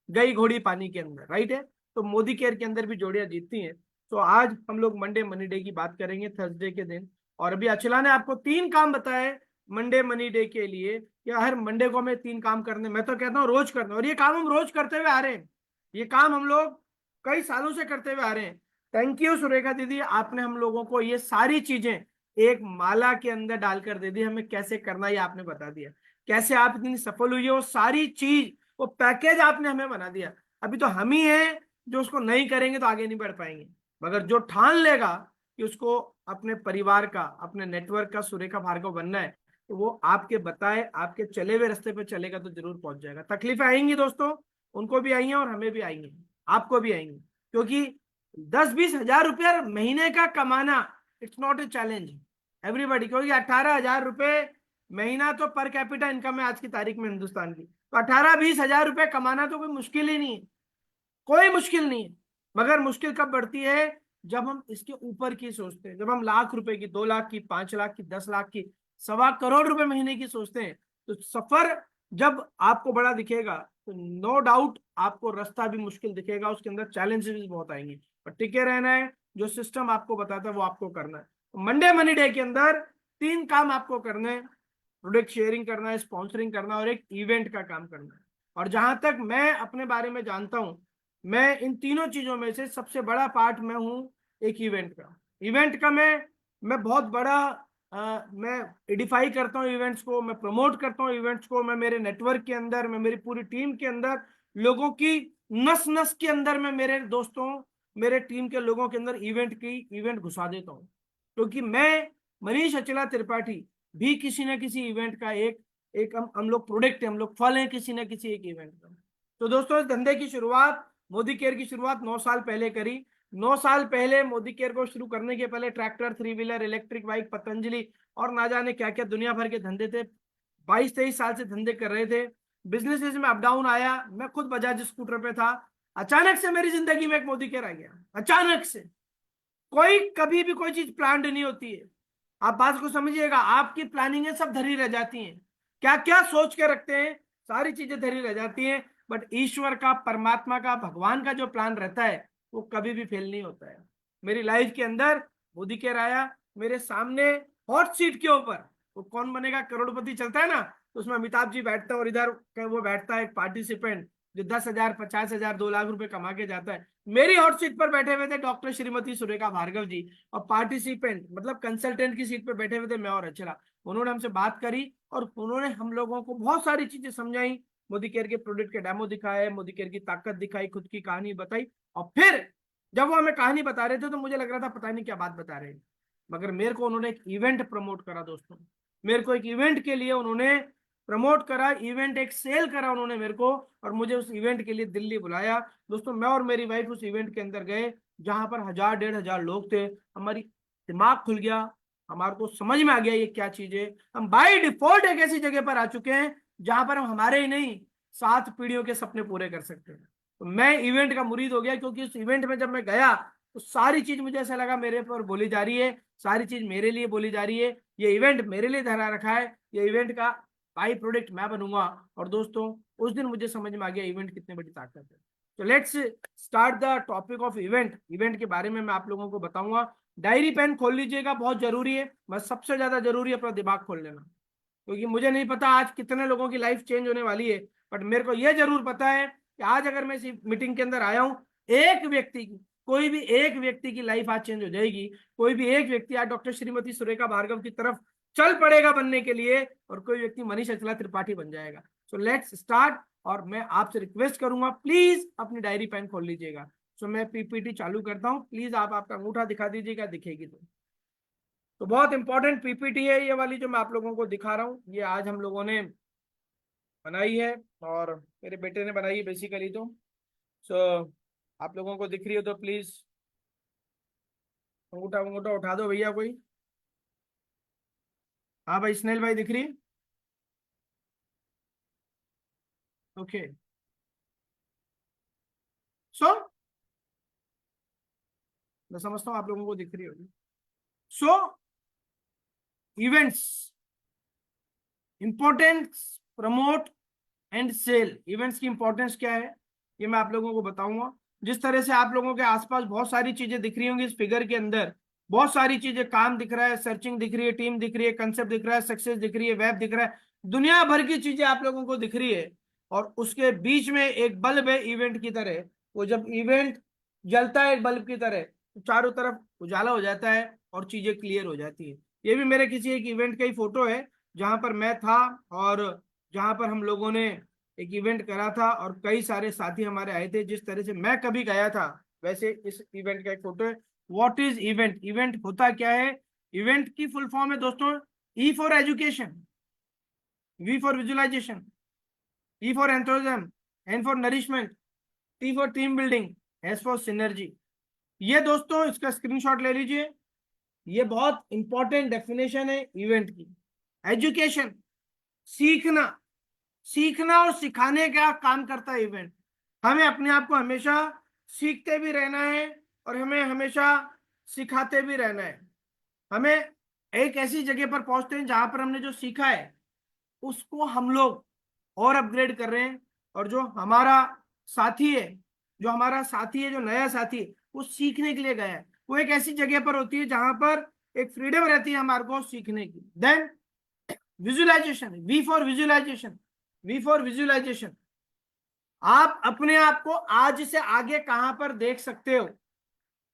गई घोड़ी पानी के अंदर, राइट है। तो मोदी केयर के अंदर भी जोड़ियां जीतती हैं। तो आज हम लोग मंडे मनी डे की बात करेंगे, थर्सडे के दिन। और अभी अचला ने आपको 3 काम बताए मंडे मनी डे के लिए, या हर मंडे को हमें 3 काम करने, मैं तो कहता हूँ रोज करना। और ये काम हम रोज करते हुए आ रहे हैं, ये काम हम लोग कई सालों से करते हुए आ रहे हैं। थैंक यू सुरेखा दीदी, आपने हम लोगों को ये सारी चीजें एक माला के अंदर डालकर दे दी। हमें कैसे करना है आपने बता दिया, कैसे आप इतनी सफल हुई है, वो सारी चीज, वो पैकेज आपने हमें बना दिया। अभी तो हम ही हैं जो उसको नहीं करेंगे तो आगे नहीं बढ़ पाएंगे। मगर जो ठान लेगा कि उसको अपने परिवार का, अपने नेटवर्क का सुरेखा भार्गव बनना है, तो वो आपके बताए, आपके चले हुए रास्ते पे चलेगा तो जरूर पहुंच जाएगा। तकलीफें आएंगी दोस्तों, उनको भी आएंगी और हमें भी आएंगी, आपको भी आएंगी, क्योंकि 10-20 हजार रुपया महीने का कमाना it's not a challenge everybody, क्योंकि 18,000 रुपए महीना तो पर कैपिटा इनकम है आज की तारीख में हिंदुस्तान की। तो 18-20 हजार रुपए कमाना तो कोई मुश्किल ही नहीं है, कोई मुश्किल नहीं है। मगर मुश्किल कब बढ़ती है, जब हम इसके ऊपर की सोचते हैं, जब हम लाख रुपए की, 2 लाख की, 5 लाख की, 10 लाख की, 1.25 करोड़ रुपए महीने की सोचते हैं, तो सफर जब आपको बड़ा दिखेगा तो नो डाउट आपको रास्ता भी मुश्किल दिखेगा, उसके अंदर चैलेंजेस भी बहुत आएंगे, पर टिके रहना है। जो सिस्टम आपको बताता है वो आपको करना है। मंडे मनी डे के अंदर 3 काम आपको करने हैं, प्रोडक्ट शेयरिंग करना है, स्पॉन्सरिंग करना और एक इवेंट का काम करना है। और जहां तक मैं अपने बारे में जानता हूं, मैं इन तीनों चीजों में से सबसे बड़ा पार्ट मैं हूं एक इवेंट का मैं बहुत बड़ा मैं एडिफाई करता हूं इवेंट्स को, मैं प्रमोट करता हूं इवेंट्स को, मैं मेरे नेटवर्क के अंदर, मैं मेरी पूरी टीम के अंदर, लोगों की नस नस के अंदर, मैं मेरे दोस्तों, मेरे टीम के लोगों के अंदर इवेंट घुसा देता हूं, क्योंकि मैं मनीष अचला त्रिपाठी भी किसी न किसी इवेंट का एक हम लोग प्रोडक्ट है, हम लोग फल हैं किसी न किसी एक इवेंट का। तो दोस्तों इस धंधे की शुरुआत, मोदी केयर की शुरुआत 9 साल पहले करी। 9 साल पहले मोदी केयर को शुरू करने के पहले tractor, 3 wheeler, electric bike, Patanjali और ना जाने क्या क्या दुनिया भर के धंधे थे। 22-23 साल से धंधे कर रहे थे। बिजनेसेस में अप डाउन आया, मैं खुद बजाज स्कूटर पे था, अचानक से मेरी जिंदगी में एक मोदी केयर आ गया, अचानक से। कोई कभी भी कोई चीज प्लान्ड नहीं होती है, आप बात को समझिएगा, आपकी प्लानिंग है सब धरी रह जाती हैं, क्या क्या सोच के रखते हैं सारी चीजें धरी रह जाती हैं, बट ईश्वर का, परमात्मा का, भगवान का जो प्लान रहता है वो कभी भी फेल नहीं होता है। मेरी लाइफ के अंदर मोदी केयर आया, मेरे सामने हॉट सीट के ऊपर, वो कौन बनेगा करोड़पति चलता है ना, तो उसमें अमिताभ जी बैठते हैं और इधर वो बैठता है एक पार्टिसिपेंट जो 10,000, 50,000, 2 लाख रुपए कमा के जाता है। मेरी हॉट सीट पर बैठे हुए थे डॉक्टर श्रीमती सुरेखा भार्गव जी, और पार्टिसिपेंट मतलब कंसल्टेंट की सीट पर बैठे हुए थे मैं और अचला। उन्होंने हमसे बात करी और उन्होंने हम लोगों को बहुत सारी चीजें समझाई, मोदी केयर के प्रोडक्ट के डेमो दिखाए, मोदी केयर की ताकत दिखाई, खुद की कहानी बताई। और फिर जब वो हमें कहानी बता रहे थे तो मुझे लग रहा था पता नहीं क्या बात बता रहे हैं, मगर मेरे को उन्होंने एक इवेंट प्रमोट करा दोस्तों, मेरे को एक इवेंट के लिए उन्होंने प्रमोट करा, इवेंट एक सेल करा उन्होंने मेरे को, और मुझे उस इवेंट के लिए दिल्ली बुलाया। दोस्तों मैं और मेरी वाइफ उस इवेंट के अंदर गए जहां पर 1,000-1,500 लोग थे। हमारी दिमाग खुल गया, हमारे को समझ में आ गया ये क्या चीज है। हम बाय डिफॉल्ट एक ऐसी जगह पर आ चुके हैं जहां पर हम हमारे ही नहीं 7 पीढ़ियों के सपने पूरे कर सकते हैं। तो मैं इवेंट का मुरीद हो गया, क्योंकि उस इवेंट में जब मैं गया तो सारी चीज मुझे ऐसा लगा मेरे पर बोली जा रही है, सारी चीज मेरे लिए बोली जा रही है, ये इवेंट मेरे लिए धरा रखा है, ये इवेंट का बाई प्रोडक्ट मैं बनूंगा। और दोस्तों उस दिन मुझे समझ में आ गया इवेंट कितनी बड़ी ताकत है। तो let's start the topic of event के बारे में मैं आप लोगों को बताऊंगा। डायरी पेन खोल लीजिएगा, बहुत जरूरी है, बस सबसे ज्यादा जरूरी है अपना दिमाग खोल लेना, क्योंकि मुझे नहीं पता आज कितने लोगों की लाइफ चेंज होने वाली है, बट मेरे को यह जरूर पता है कि आज अगर मैं इस मीटिंग के अंदर आया हूं, एक व्यक्ति की, कोई भी एक व्यक्ति की लाइफ आज चेंज हो जाएगी। कोई भी एक व्यक्ति आज डॉक्टर श्रीमती सुरेखा भार्गव की तरफ चल पड़ेगा बनने के लिए, और कोई व्यक्ति मनीष अचला त्रिपाठी बन जाएगा। So let's start. और मैं आपसे रिक्वेस्ट करूंगा प्लीज अपनी डायरी पेन खोल लीजिएगा। सो मैं पीपीटी चालू करता हूं, प्लीज आप आपका अंगूठा दिखा दीजिएगा, दिखेगी तो बहुत इंपॉर्टेंट पीपीटी है ये वाली जो मैं आप लोगों को दिखा रहा हूँ। ये आज हम लोगों ने बनाई है और मेरे बेटे ने बनाई है बेसिकली। तो सो आप लोगों को दिख रही है तो प्लीज अंगूठा उठा दो भैया कोई। हाँ भाई, स्नेल भाई दिख रही है? ओके, सो मैं समझता हूँ आप लोगों को दिख रही होगी। So events, importance, promote and sale. Events की इंपॉर्टेंस क्या है ये मैं आप लोगों को बताऊंगा। जिस तरह से आप लोगों के आसपास बहुत सारी चीजें दिख रही होंगी इस फिगर के अंदर, बहुत सारी चीजें, काम दिख रहा है, सर्चिंग दिख रही है, टीम दिख रही है, कंसेप्ट दिख रहा है, सक्सेस दिख रही है, वेब दिख रहा है, दुनिया भर की चीजें आप लोगों को दिख रही है। और उसके बीच में एक बल्ब है इवेंट की तरह। वो जब इवेंट जलता है बल्ब की तरह तो चारों तरफ उजाला हो जाता है और चीजें क्लियर हो जाती है। ये भी मेरे किसी एक इवेंट का ही फोटो है जहां पर मैं था और जहां पर हम लोगों ने एक इवेंट करा था और कई सारे साथी हमारे आए थे। जिस तरह से मैं कभी गया था वैसे इस इवेंट का एक फोटो है। What is event? इवेंट होता क्या है? इवेंट की फुल फॉर्म है दोस्तों E for education, V for visualisation, E for enthusiasm, N for nourishment, T for team building, S for synergy. ये दोस्तों इसका स्क्रीनशॉट ले लीजिए, ये बहुत इंपॉर्टेंट डेफिनेशन है इवेंट की। एजुकेशन, सीखना, सीखना और सिखाने का काम करता है इवेंट। हमें अपने आप को हमेशा सीखते भी रहना है और हमें हमेशा सिखाते भी रहना है। हमें एक ऐसी जगह पर पहुंचते हैं जहां पर हमने जो सीखा है उसको हम लोग और अपग्रेड कर रहे हैं, और जो हमारा साथी है, जो नया साथी है, वो सीखने के लिए गया है, वो एक ऐसी जगह पर होती है जहां पर एक फ्रीडम रहती है हमारे को सीखने की। Then visualisation, V for visualisation, V for visualisation, आप अपने आप को आज से आगे कहां पर देख सकते हो,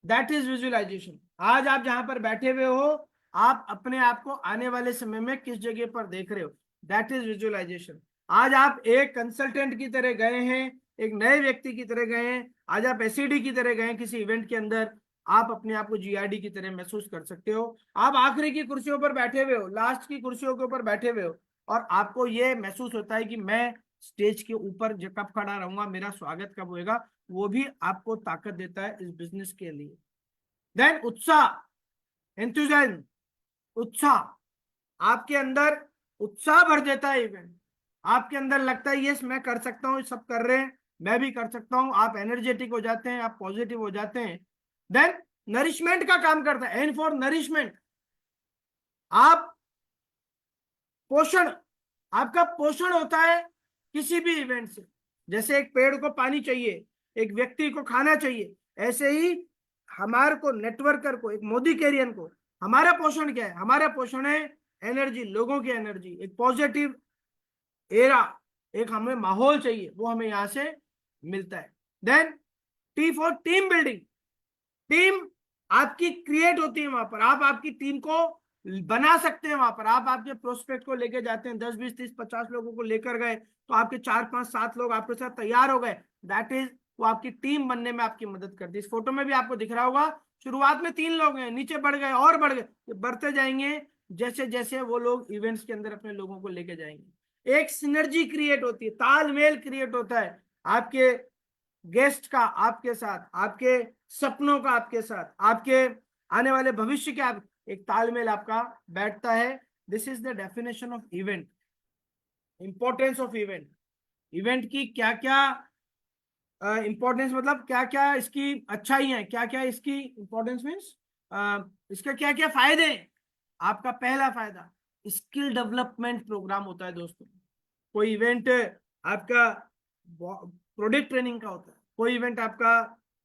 दैट इज विजुअलाइजेशन। आज आप जहां पर बैठे हुए हो, आप अपने आप को आने वाले समय में किस जगह पर देख रहे हो, दैट इज विजुअलाइजेशन। आज आप एक कंसल्टेंट की तरह गए हैं, एक नए व्यक्ति की तरह गए हैं, आज आप एसईडी की तरह गए हैं किसी इवेंट के अंदर, आप अपने आप को जीआरडी की तरह महसूस कर सकते हो। आप आखिरी की कुर्सियों पर बैठे हुए हो, लास्ट की कुर्सियों के ऊपर बैठे हुए हो, और आपको ये महसूस होता है कि मैं स्टेज के ऊपर कब खड़ा रहूंगा, मेरा स्वागत कब होएगा, वो भी आपको ताकत देता है इस बिजनेस के लिए। देन उत्साह, एंथुसियाज्म, उत्साह, आपके अंदर उत्साह भर देता है इवेंट। आपके अंदर लगता है यस मैं कर सकता हूँ, सब कर रहे हैं, मैं भी कर सकता हूँ, आप एनर्जेटिक हो जाते हैं, आप पॉजिटिव हो जाते हैं। देन नरिशमेंट का काम करता है, एन फॉर नरिशमेंट, आप पोषण, आपका पोषण होता है किसी भी इवेंट से। जैसे एक पेड़ को पानी चाहिए, एक व्यक्ति को खाना चाहिए, ऐसे ही हमारे को नेटवर्कर को, एक मोदी कैरियन को, हमारा पोषण क्या है, हमारा पोषण है एनर्जी, लोगों की एनर्जी, एक पॉजिटिव एरा, एक हमें माहौल चाहिए, वो हमें यहां से मिलता है। Then T for team building, team आपकी क्रिएट होती है वहां पर, आप आपकी टीम को बना सकते हैं वहां पर। आप आपके प्रोस्पेक्ट को लेकर जाते हैं, 10 20 30 50 लोगों को लेकर गए, तो आपके 4 5 7 लोग आपके साथ तैयार हो गए, दैट इज वो आपकी टीम बनने में आपकी मदद करती है। इस फोटो में भी आपको दिख रहा होगा, शुरुआत में 3 लोग हैं, नीचे बढ़ गए और बढ़ गए, बढ़ते जाएंगे जैसे जैसे वो लोग इवेंट्स के अंदर अपने लोगों को लेके जाएंगे। एक सिनर्जी क्रिएट होती है, तालमेल क्रिएट होता है आपके गेस्ट का आपके साथ, आपके सपनों का आपके साथ, आपके आने वाले भविष्य के आप एक तालमेल आपका बैठता है। This is the definition of event, importance of event. Event की क्या क्या इंपॉर्टेंस, मतलब क्या क्या इसकी अच्छाई है, क्या क्या इसकी इंपॉर्टेंस मीन्स इसके क्या क्या फायदे हैं। आपका पहला फायदा स्किल डेवलपमेंट प्रोग्राम होता है दोस्तों। कोई इवेंट आपका प्रोडक्ट ट्रेनिंग का होता है, कोई इवेंट आपका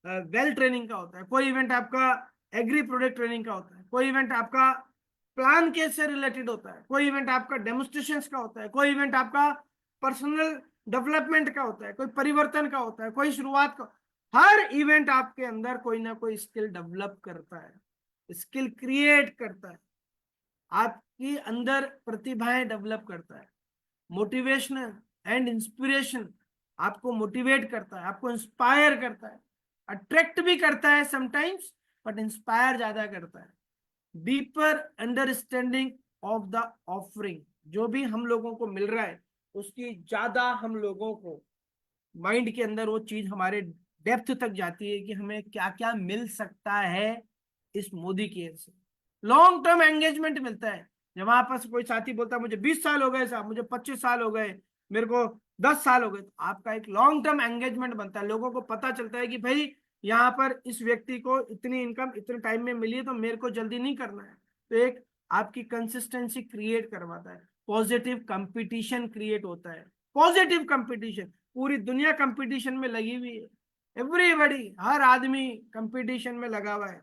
वेल ट्रेनिंग का होता है, कोई इवेंट आपका एग्री प्रोडक्ट ट्रेनिंग का होता है, कोई इवेंट आपका प्लान केस से रिलेटेड होता है, कोई इवेंट आपका डेमोन्स्ट्रेशंस का होता है, कोई इवेंट आपका पर्सनल डेवलपमेंट का होता है, कोई परिवर्तन का होता है, कोई शुरुआत का। हर इवेंट आपके अंदर कोई ना कोई स्किल डेवलप करता है, स्किल क्रिएट करता है, आपकी अंदर प्रतिभाएं डेवलप करता है। मोटिवेशनल एंड इंस्पिरेशन, आपको मोटिवेट करता है, आपको इंस्पायर करता है, अट्रैक्ट भी करता है समटाइम्स, बट इंस्पायर ज्यादा करता है। Deeper understanding of the offering, जो भी हम लोगों को मिल रहा है उसकी ज्यादा हम लोगों को माइंड के अंदर वो चीज हमारे डेप्थ तक जाती है कि हमें क्या क्या मिल सकता है इस मोदी केयर से। लॉन्ग टर्म एंगेजमेंट मिलता है। जब वहां पर कोई साथी बोलता है मुझे 20 साल हो गए साहब, मुझे 25 साल हो गए, मेरे को 10 साल हो गए, तो आपका एक लॉन्ग टर्म एंगेजमेंट बनता है। लोगों को पता चलता है कि भाई यहाँ पर इस व्यक्ति को इतनी इनकम इतने टाइम में मिली है, तो मेरे को जल्दी नहीं करना है। तो एक आपकी कंसिस्टेंसी क्रिएट करवाता है, पॉजिटिव कंपटीशन क्रिएट होता है। पॉजिटिव कंपटीशन, पूरी दुनिया कंपटीशन में लगी हुई है, एवरीबॉडी, हर आदमी कंपटीशन में लगा हुआ है।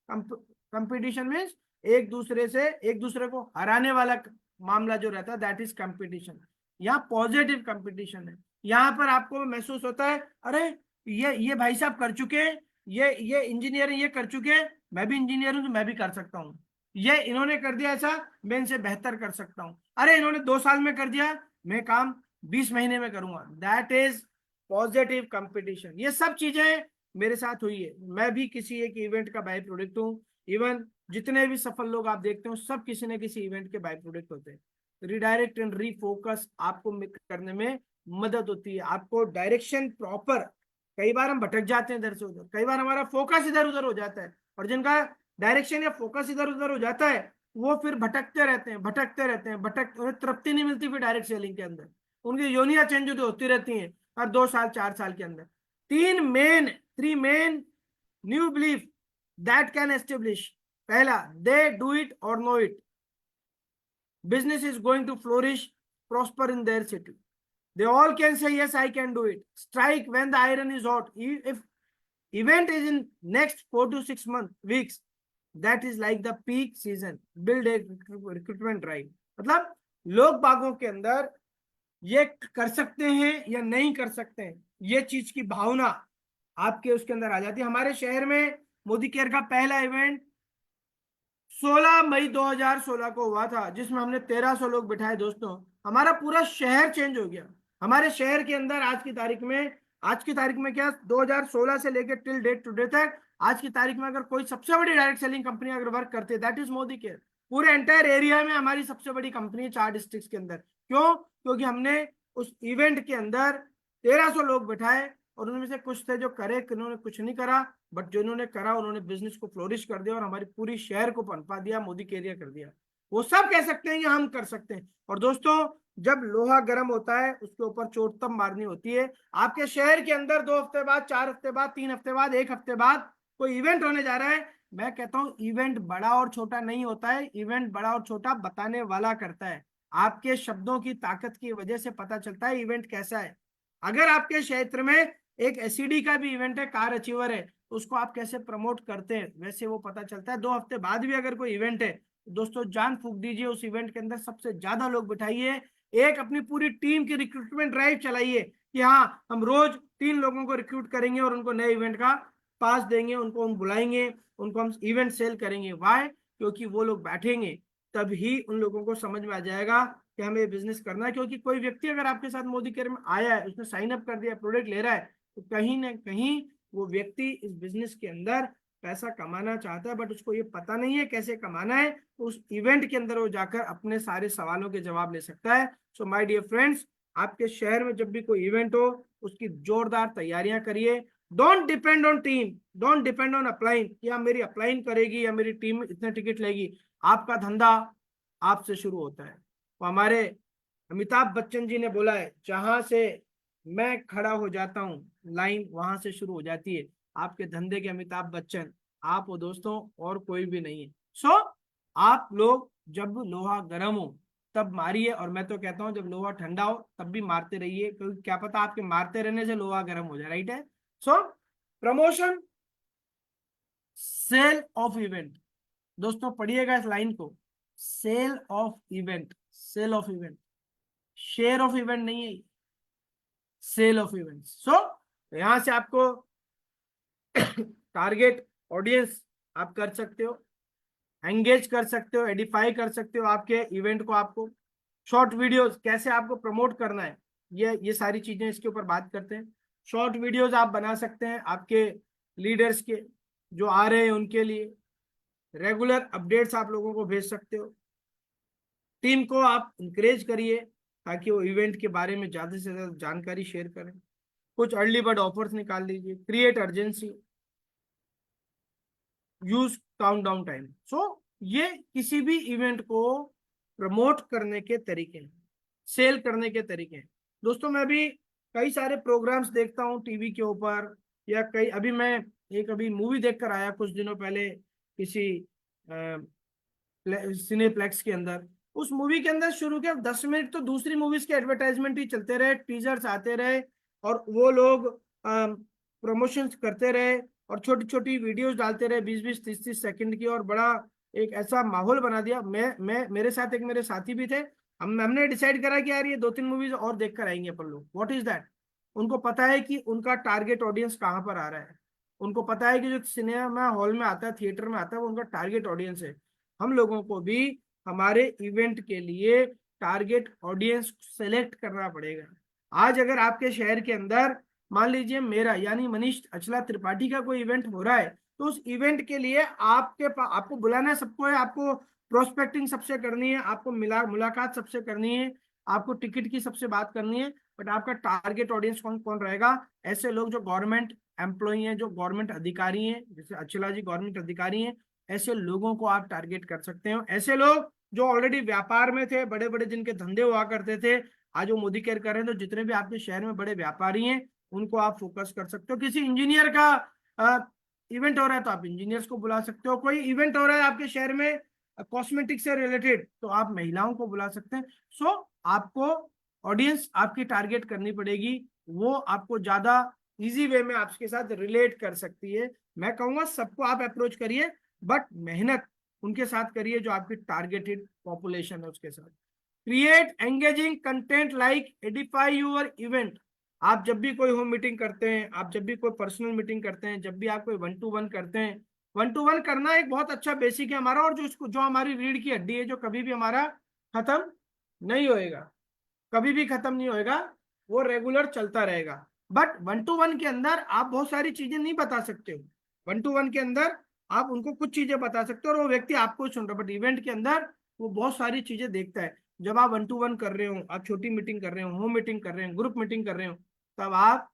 कंपटीशन मीन्स एक दूसरे को हराने वाला मामला जो रहता है, दैट इज कंपटीशन। यहाँ पॉजिटिव कंपटीशन है। यहाँ पर आपको महसूस होता है अरे ये भाई साहब कर चुके हैं, ये इंजीनियर ये कर चुके हैं, मैं भी इंजीनियर हूं तो मैं भी कर सकता हूँ। ये इन्होंने कर दिया ऐसा, मैं इनसे बेहतर कर सकता हूँ। अरे इन्होंने 2 साल में कर दिया, मैं काम 20 महीने में करूंगा। That is positive competition. ये सब चीजें मेरे साथ हुई है। मैं भी किसी एक इवेंट का बाई प्रोडक्ट हूँ। इवन जितने भी सफल लोग आप देखते हो सब किसी न किसी इवेंट के बाय प्रोडक्ट होते हैं। रिडायरेक्ट एंड रीफोकस आपको करने में मदद होती है, आपको डायरेक्शन प्रॉपर। कई बार हम भटक जाते हैं इधर से उधर, कई बार हमारा फोकस इधर उधर हो जाता है, और जिनका डायरेक्शन या फोकस इधर उधर हो जाता है वो फिर भटकते रहते हैं, भटकते रहते हैं, उन्हें तृप्ति नहीं मिलती फिर डायरेक्ट सेलिंग के अंदर। उनकी योनियां चेंज होती रहती हैं हर 2 साल 4 साल के अंदर। Three main new belief that can establish. पहला, दे डू इट और know it. Business is going to flourish, prosper in their city. They all can say, yes, I can do it. Strike when the iron is hot. If event is in next 4 to 6 weeks, that is like the peak season. Build a recruitment drive. मतलब लोग बागों के अंदर ये कर सकते हैं या नहीं कर सकते हैं, ये चीज की भावना आपके उसके अंदर आ जाती है। हमारे शहर में मोदी केयर का पहला इवेंट 16 मई 2016 को हुआ था, जिसमें हमने 1300 लोग बिठाए। दोस्तों, हमारा पूरा शहर चेंज हो गया। हमारे शहर के अंदर आज की तारीख में क्या 2016 से लेकर टिल डेट टुडे तक, आज की तारीख में अगर कोई सबसे बड़ी डायरेक्ट सेलिंग कंपनी अगर वर्क करती है, दैट इज मोदी केयर। पूरे एंटायर एरिया में हमारी सबसे बड़ी कंपनी है 4 डिस्ट्रिक्ट के अंदर। क्यों? क्योंकि हमने उस इवेंट के अंदर 1300 लोग बिठाए, और उनमें से कुछ थे जो करे, उन्होंने कुछ नहीं करा, बट जो इन्होंने करा उन्होंने बिजनेस को फ्लोरिश कर दिया और हमारी पूरी शहर को पनपा दिया, मोदी के एरिया कर दिया। वो सब कह सकते हैं कि हम कर सकते हैं। और दोस्तों, जब लोहा गर्म होता है उसके ऊपर चोट तब मारनी होती है। आपके शहर के अंदर 2 हफ्ते बाद, 4 हफ्ते बाद, 3 हफ्ते बाद, 1 हफ्ते बाद कोई इवेंट होने जा रहा है, मैं कहता हूं इवेंट बड़ा और छोटा नहीं होता है, इवेंट बड़ा और छोटा बताने वाला करता है। आपके शब्दों की ताकत की वजह से पता चलता है इवेंट कैसा है। अगर आपके क्षेत्र में एक एसईडी का भी इवेंट है, कार अचीवर है, उसको आप कैसे प्रमोट करते हैं वैसे वो पता चलता है। 2 हफ्ते बाद भी अगर कोई इवेंट है, दोस्तों जान फूंक दीजिए उस इवेंट के अंदर, सबसे ज्यादा लोग बिठाइए, एक अपनी पूरी टीम की रिक्रूटमेंट ड्राइव चलाइए कि हाँ हम रोज 3 लोगों को रिक्रूट करेंगे और उनको नए इवेंट का पास देंगे, उनको हम बुलाएंगे, उनको हम इवेंट सेल करेंगे। वाई? क्योंकि वो लोग बैठेंगे तभी उन लोगों को समझ में आ जाएगा कि हमें बिजनेस करना है। क्योंकि कोई व्यक्ति अगर आपके साथ मोदी केयर में आया है, उसने साइन अप कर दिया, प्रोडक्ट ले रहा है, तो कहीं ना कहीं वो व्यक्ति इस बिजनेस के अंदर पैसा कमाना चाहता है, बट उसको ये पता नहीं है कैसे कमाना है। तो उस इवेंट के अंदर वो जाकर अपने सारे सवालों के जवाब ले सकता है। सो माय डियर फ्रेंड्स, आपके शहर में जब भी कोई इवेंट हो उसकी जोरदार तैयारियां करिए। Don't depend on team, don't depend on upline, कि हाँ मेरी अपलाइन करेगी या मेरी टीम इतने टिकट लेगी। आपका धंधा आपसे शुरू होता है। तो हमारे अमिताभ बच्चन जी ने बोला है, जहां से मैं खड़ा हो जाता हूं लाइन वहां से शुरू हो जाती है। आपके धंधे के अमिताभ बच्चन आप हो दोस्तों, और कोई भी नहीं है। सो आप लोग जब लोहा गर्म हो तब मारिए, और मैं तो कहता हूं जब लोहा ठंडा हो तब भी मारते रहिए, क्योंकि क्या पता आपके मारते रहने से लोहा गर्म हो जाए। राइट है? So promotion, sell of event. दोस्तों पढ़िएगा इस लाइन को, sell of event, sell of event, share of event नहीं है, सेल ऑफ इवेंट। सो यहां से आपको टारगेट ऑडियंस आप कर सकते हो, एंगेज कर सकते हो, एडिफाई कर सकते हो आपके इवेंट को। आपको शॉर्ट वीडियोस कैसे आपको प्रमोट करना है, ये सारी चीजें इसके ऊपर बात करते हैं। शॉर्ट वीडियोस आप बना सकते हैं आपके लीडर्स के जो आ रहे हैं उनके लिए, रेगुलर अपडेट्स आप लोगों को भेज सकते हो। टीम को आप इंकरेज करिए ताकि वो इवेंट के बारे में ज्यादा से ज्यादा जानकारी शेयर करें। कुछ अर्ली बर्ड ऑफर्स निकाल लीजिए, create urgency, use countdown time. So ये किसी भी इवेंट को प्रमोट करने के तरीके हैं, सेल करने के तरीके हैं। दोस्तों मैं भी कई सारे प्रोग्राम्स देखता हूँ टीवी के ऊपर, या अभी मैं अभी मूवी देखकर आया कुछ दिनों पहले किसी सिनेप्लेक्स के अंदर। उस मूवी के अंदर शुरू के 10 मिनट तो दूसरी मूवीज के एडवर्टाइजमेंट ही चलते रहे, टीजर्स आते रहे, और वो लोग प्रमोशंस करते रहे और छोटी छोटी वीडियोस डालते रहे 20-20 30-30 सेकंड की, और बड़ा एक ऐसा माहौल बना दिया। मैं मेरे साथ एक मेरे साथी भी थे, हमने डिसाइड करा कि यार ये 2-3 मूवीज और देख कर आएंगे अपन लोग। What is that? उनको पता है कि उनका टारगेट ऑडियंस कहाँ पर आ रहा है, उनको पता है कि जो सिनेमा हॉल में आता है, थिएटर में आता है, वो उनका टारगेट ऑडियंस है। हम लोगों को भी हमारे इवेंट के लिए टारगेट ऑडियंस सेलेक्ट करना पड़ेगा। आज अगर आपके शहर के अंदर मान लीजिए मेरा यानी मनीष अचला त्रिपाठी का कोई इवेंट हो रहा है, तो उस इवेंट के लिए आपको बुलाना है सबको है, आपको प्रोस्पेक्टिंग सबसे करनी है, आपको मुलाकात सबसे करनी है, आपको टिकट की सबसे बात करनी है। बट आपका टारगेट ऑडियंस कौन कौन रहेगा? ऐसे लोग जो गवर्नमेंट एम्प्लॉई हैं, जो गवर्नमेंट अधिकारी हैं, जैसे अचला जी गवर्नमेंट अधिकारी हैं, ऐसे लोगों को आप टारगेट कर सकते हो। ऐसे लोग जो ऑलरेडी व्यापार में थे, बड़े बड़े जिनके धंधे हुआ करते थे, आज वो मोदी केयर कर रहे हैं, तो जितने भी आपके शहर में बड़े व्यापारी हैं उनको आप फोकस कर सकते हो। किसी इंजीनियर का इवेंट हो रहा है तो आप इंजीनियर्स को बुला सकते हो। कोई इवेंट हो रहा है आपके शहर में कॉस्मेटिक से रिलेटेड, तो आप महिलाओं को बुला सकते हैं। सो आपको ऑडियंस आपकी टारगेट करनी पड़ेगी, वो आपको ज्यादा इजी वे में आपके साथ रिलेट कर सकती है। मैं कहूंगा सबको आप अप्रोच करिए, बट मेहनत उनके साथ करिए जो आपकी टारगेटेड पॉपुलेशन है उसके साथ। Create engaging content like edify your event. आप जब भी कोई होम मीटिंग करते हैं, आप जब भी कोई पर्सनल मीटिंग करते हैं, जब भी आप कोई 1-to-1 करते हैं, 1-to-1 करना एक बहुत अच्छा बेसिक है हमारा, और जो हमारी रीढ़ की हड्डी है, जो कभी भी हमारा खत्म नहीं होएगा, कभी भी खत्म नहीं होएगा, वो रेगुलर चलता रहेगा। बट 1-to-1 के अंदर आप बहुत सारी चीजें नहीं बता सकते हो। 1-to-1 के अंदर आप उनको कुछ चीजें बता सकते हो और वो व्यक्ति आपको सुन रहा है, बट इवेंट के अंदर वो बहुत सारी चीजें देखता है। जब आप 1-to-1 कर रहे हो, आप छोटी मीटिंग कर रहे हो, होम मीटिंग कर रहे हो, ग्रुप मीटिंग कर रहे हो, तब आप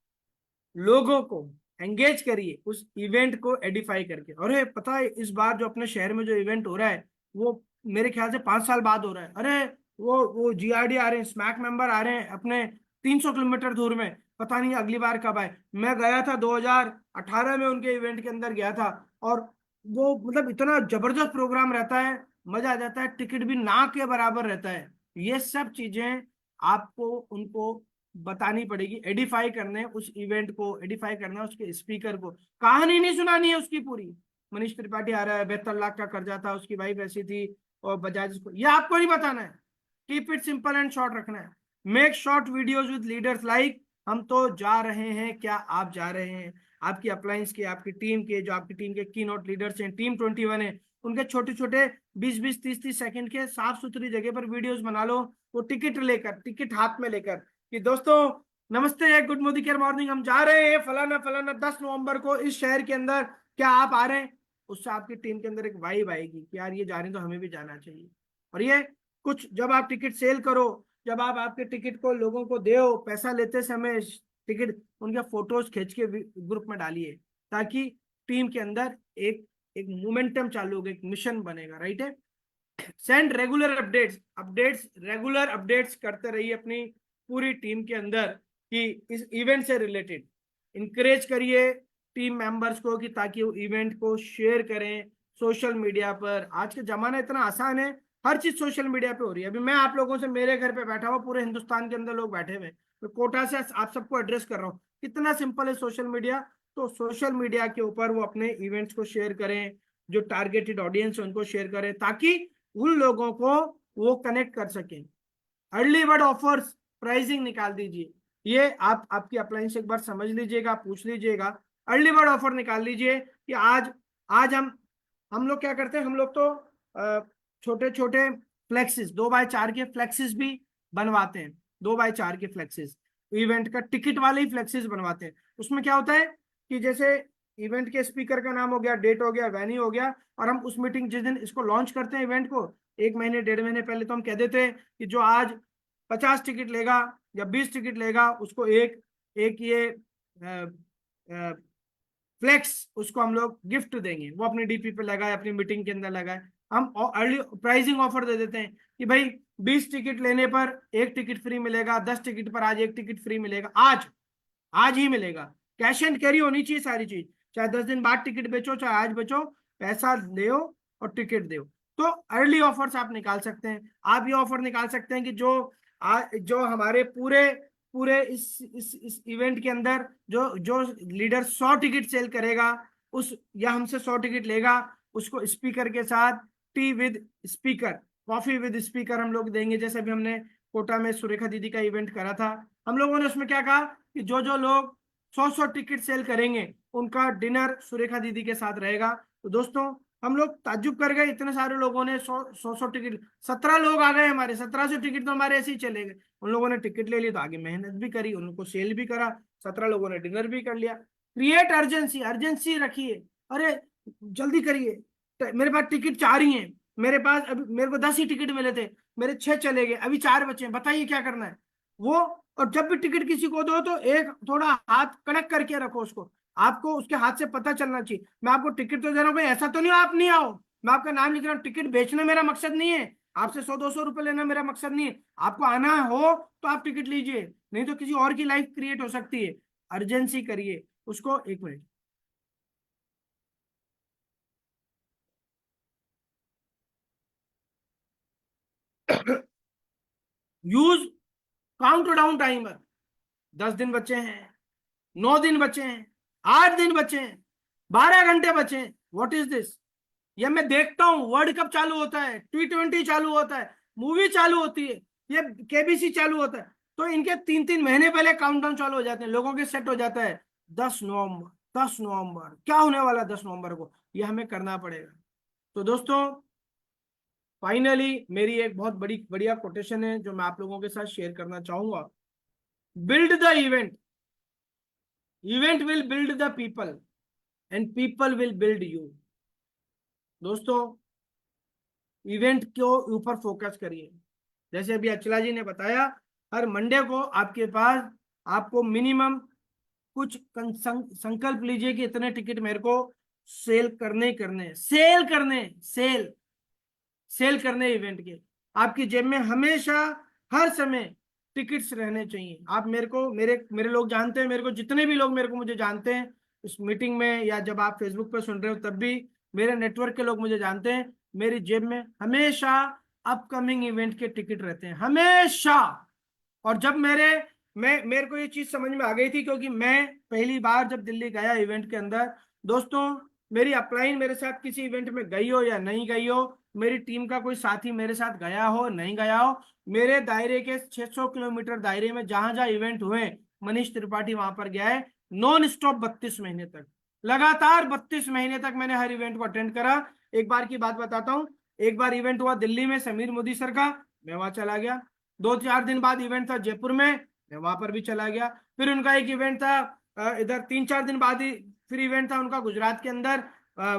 लोगों को एंगेज करिए उस इवेंट को एडिफाई करके। अरे पता है इस बार जो अपने शहर में जो इवेंट हो रहा है वो मेरे ख्याल से 5 साल बाद हो रहा है। अरे वो जीआरडी आ रहे हैं, स्मैक मेंबर आ रहे हैं अपने 300 किलोमीटर दूर में, पता नहीं अगली बार कब आए। मैं गया था 2018 में, उनके इवेंट के अंदर गया था, और वो मतलब इतना जबरदस्त प्रोग्राम रहता है, मजा आ जाता है, टिकट भी ना के बराबर रहता है। ये सब चीजें आपको उनको बतानी पड़ेगी, एडिफाई करने उस इवेंट को, एडिफाई करना उसके स्पीकर को। कहानी नहीं सुनानी है उसकी पूरी, मनीष त्रिपाठी आ रहा है, 72 लाख का कर्जा था, उसकी वाइफ ऐसी थी और बजाज को, ये आपको नहीं बताना है। Keep it simple and short रखना है। Make short videos with leaders like हम तो जा रहे हैं, क्या आप जा रहे हैं? आपकी अप्लायंस के, आपकी टीम के, जो आपकी टीम के की नोट लीडर्स हैं, टीम 21 है, उनके छोटे छोटे 20-20, 30-30 सेकंड के साफ सुथरी जगह पर वीडियोस बना लो। वो टिकट हाथ में लेकर कि दोस्तों नमस्ते, गुड मोदी केयर मॉर्निंग, हम जा रहे हैं फलाना फलाना 10 नवंबर को इस शहर के अंदर, क्या आप आ रहे हैं? उससे आपकी टीम के अंदर एक वाइब आएगी कि यार ये जा रहे हैं तो हमें भी जाना चाहिए। और ये कुछ जब आप टिकट सेल करो, जब आप आपके टिकट को लोगों को दो, पैसा लेते समय टिकट उनके फोटोज खींच के ग्रुप में डालिए, ताकि टीम के अंदर एक एक मोमेंटम चालू होगा, एक मिशन बनेगा, राइट है। Send regular updates regular updates करते रहिए अपनी पूरी टीम के अंदर कि इस इवेंट से रिलेटेड। इंकरेज करिए टीम मेंबर्स को कि ताकि वो इवेंट को शेयर करें सोशल मीडिया पर। आज का जमाना इतना आसान है, हर चीज सोशल मीडिया पे हो रही है। अभी मैं आप लोगों से, मेरे घर पे बैठा हुआ, पूरे हिंदुस्तान के अंदर लोग बैठे हुए, मैं कोटा से आप सबको एड्रेस कर रहा हूँ। कितना सिंपल है सोशल मीडिया। तो सोशल मीडिया के ऊपर वो अपने इवेंट्स को शेयर करें, जो टारगेटेड ऑडियंस है उनको शेयर करें, ताकि उन लोगों को वो कनेक्ट कर सकें। अर्ली बर्ड ऑफर्स, प्राइसिंग निकाल दीजिए। ये आप आपकी अप्लायंस एक बार समझ लीजिएगा, पूछ लीजिएगा। अर्ली बर्ड ऑफर निकाल लीजिए कि आज आज हम लोग क्या करते हैं, हम लोग तो छोटे छोटे फ्लेक्सिस, 2x4 के फ्लेक्सिस भी बनवाते हैं। 2x4 के फ्लेक्सिस, इवेंट का टिकट वाले ही फ्लेक्सिस बनवाते हैं। उसमें क्या होता है कि जैसे इवेंट के स्पीकर का नाम हो गया, डेट हो गया, वेन्यू हो गया, और हम उस मीटिंग जिस दिन इसको लॉन्च करते हैं इवेंट को, 1 महीने 1.5 महीने पहले तो हम कह देते हैं कि जो आज 50 टिकट लेगा या 20 टिकट लेगा उसको एक एक ये फ्लेक्स उसको हम लोग गिफ्ट देंगे, वो अपनी डीपी पे लगाए, अपनी मीटिंग के अंदर लगाए। हम अर्ली प्राइसिंग ऑफर दे देते हैं कि भाई 20 टिकट लेने पर 1 टिकट फ्री मिलेगा, 10 टिकट पर आज 1 टिकट फ्री मिलेगा, आज ही मिलेगा। कैश एंड कैरी होनी चाहिए सारी चीज, चाहे 10 दिन बाद टिकट बेचो, चाहे आज बेचो, पैसा ले और टिकट दो। तो अर्ली ऑफर्स आप निकाल सकते हैं। आप ये ऑफर निकाल सकते हैं कि जो हमारे पूरे इस इवेंट के अंदर जो लीडर 100 टिकट सेल करेगा, उस या हमसे 100 टिकट लेगा, उसको स्पीकर के साथ T with speaker, coffee with speaker हम लोग देंगे। जैसे अभी हमने कोटा में सुरेखा दीदी का इवेंट करा था, हम लोगों ने उसमें क्या कहा कि जो लोग 100 टिकट सेल करेंगे उनका डिनर सुरेखा दीदी के साथ रहेगा। तो दोस्तों हम लोग ताज्जुब कर गए, इतने सारे लोगों ने 100 टिकट, 17 लोग आ गए हमारे, 1700 टिकट तो हमारे ऐसे ही चले गए। उन लोगों ने टिकट ले ली तो आगे मेहनत भी करी, उनको सेल भी करा, 17 लोगों ने डिनर भी कर लिया। क्रिएट अर्जेंसी रखिए। अरे जल्दी करिए, मेरे पास टिकट 4 ही हैं, मेरे पास अभी मेरे को 10 ही टिकट मिले थे, मेरे 6 चले गए, अभी 4 बचे हैं, बताइए क्या करना है वो। और जब भी टिकट किसी को दो तो एक थोड़ा हाथ कड़क करके रखो उसको, आपको उसके हाथ से पता चलना चाहिए। मैं आपको टिकट तो दे रहा हूँ भाई, ऐसा तो नहीं हो आप नहीं आओ, मैं आपका नाम लिख रहा हूँ, टिकट बेचना मेरा मकसद नहीं है, आपसे 100-200 रुपए लेना मेरा मकसद नहीं है। आपको आना हो तो आप टिकट लीजिए, नहीं तो किसी और की लाइफ क्रिएट हो सकती है। अर्जेंसी करिए उसको। एक minute, use count down timer. 10 दिन बचे हैं, 9 दिन बचे हैं, 8 दिन बचे हैं, 12 घंटे बचे हैं। What is this? ये मैं देखता हूँ वर्ल्ड कप चालू होता है, T20 चालू होता है, मूवी चालू होती है, ये KBC चालू होता है, तो इनके 3-3 महीने पहले काउंटडाउन चालू हो जाते हैं, लोगों के सेट हो जाता है 10 नवंबर। 10 नवंबर क्या होने वाला है 10 नवंबर को, ये हमें करना पड़ेगा। तो दोस्तों फाइनली मेरी एक बहुत बड़ी बढ़िया कोटेशन है जो मैं आप लोगों के साथ शेयर करना चाहूंगा। Build the event, event will build the people and people will build you. दोस्तों इवेंट के ऊपर फोकस करिए। जैसे अभी अचला जी ने बताया, हर मंडे को आपके पास आपको मिनिमम कुछ संकल्प लीजिए कि इतने टिकट मेरे को सेल करने ही करने हैं। सेल करने, सेल करने इवेंट के। आपकी जेब में हमेशा हर समय टिकट्स रहने चाहिए। आप मेरे को मेरे मेरे लोग जानते हैं, मेरे को जितने भी लोग मेरे को मुझे जानते हैं इस मीटिंग में या जब आप फेसबुक पे सुन रहे हो तब भी मेरे नेटवर्क के लोग मुझे जानते हैं, मेरी जेब में हमेशा अपकमिंग इवेंट के टिकट रहते हैं, हमेशा। और जब मेरे को ये चीज समझ में आ गई थी, क्योंकि मैं पहली बार जब दिल्ली गया इवेंट के अंदर, दोस्तों मेरी अपलाइन मेरे साथ किसी इवेंट में गई हो या नहीं गई हो, मेरी टीम का कोई साथी मेरे साथ गया हो नहीं गया हो, मेरे दायरे के 600 किलोमीटर दायरे में जहां जहां इवेंट हुए, मनीष त्रिपाठी वहां पर गया है। नॉन स्टॉप 32 महीने तक, लगातार 32 महीने तक मैंने हर इवेंट को अटेंड करा। एक बार की बात बताता हूँ, एक बार इवेंट हुआ दिल्ली में समीर मोदी सर का, मैं वहां चला गया। 2-4 दिन बाद इवेंट था जयपुर में, मैं वहां पर भी चला गया। फिर उनका एक इवेंट था इधर 3-4 दिन बाद ही फिर इवेंट था उनका गुजरात के अंदर,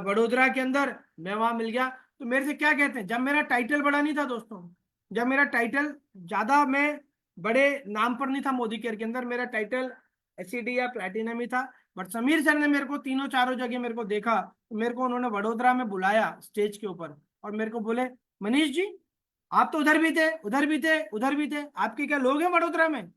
वडोदरा के अंदर, मैं वहां मिल गया। तो मेरे से क्या कहते हैं, जब मेरा टाइटल बड़ा नहीं था दोस्तों, जब मेरा टाइटल ज्यादा मैं बड़े नाम पर नहीं था मोदी केयर के अंदर, मेरा टाइटल SED या प्लैटिनम ही था, बट समीर सर ने मेरे को तीनों चारों जगह मेरे को देखा, तो मेरे को उन्होंने वडोदरा में बुलाया स्टेज के ऊपर और मेरे को बोले मनीष जी आप तो उधर भी थे, उधर भी थे, उधर भी थे, आपके क्या लोग हैं वडोदरा में?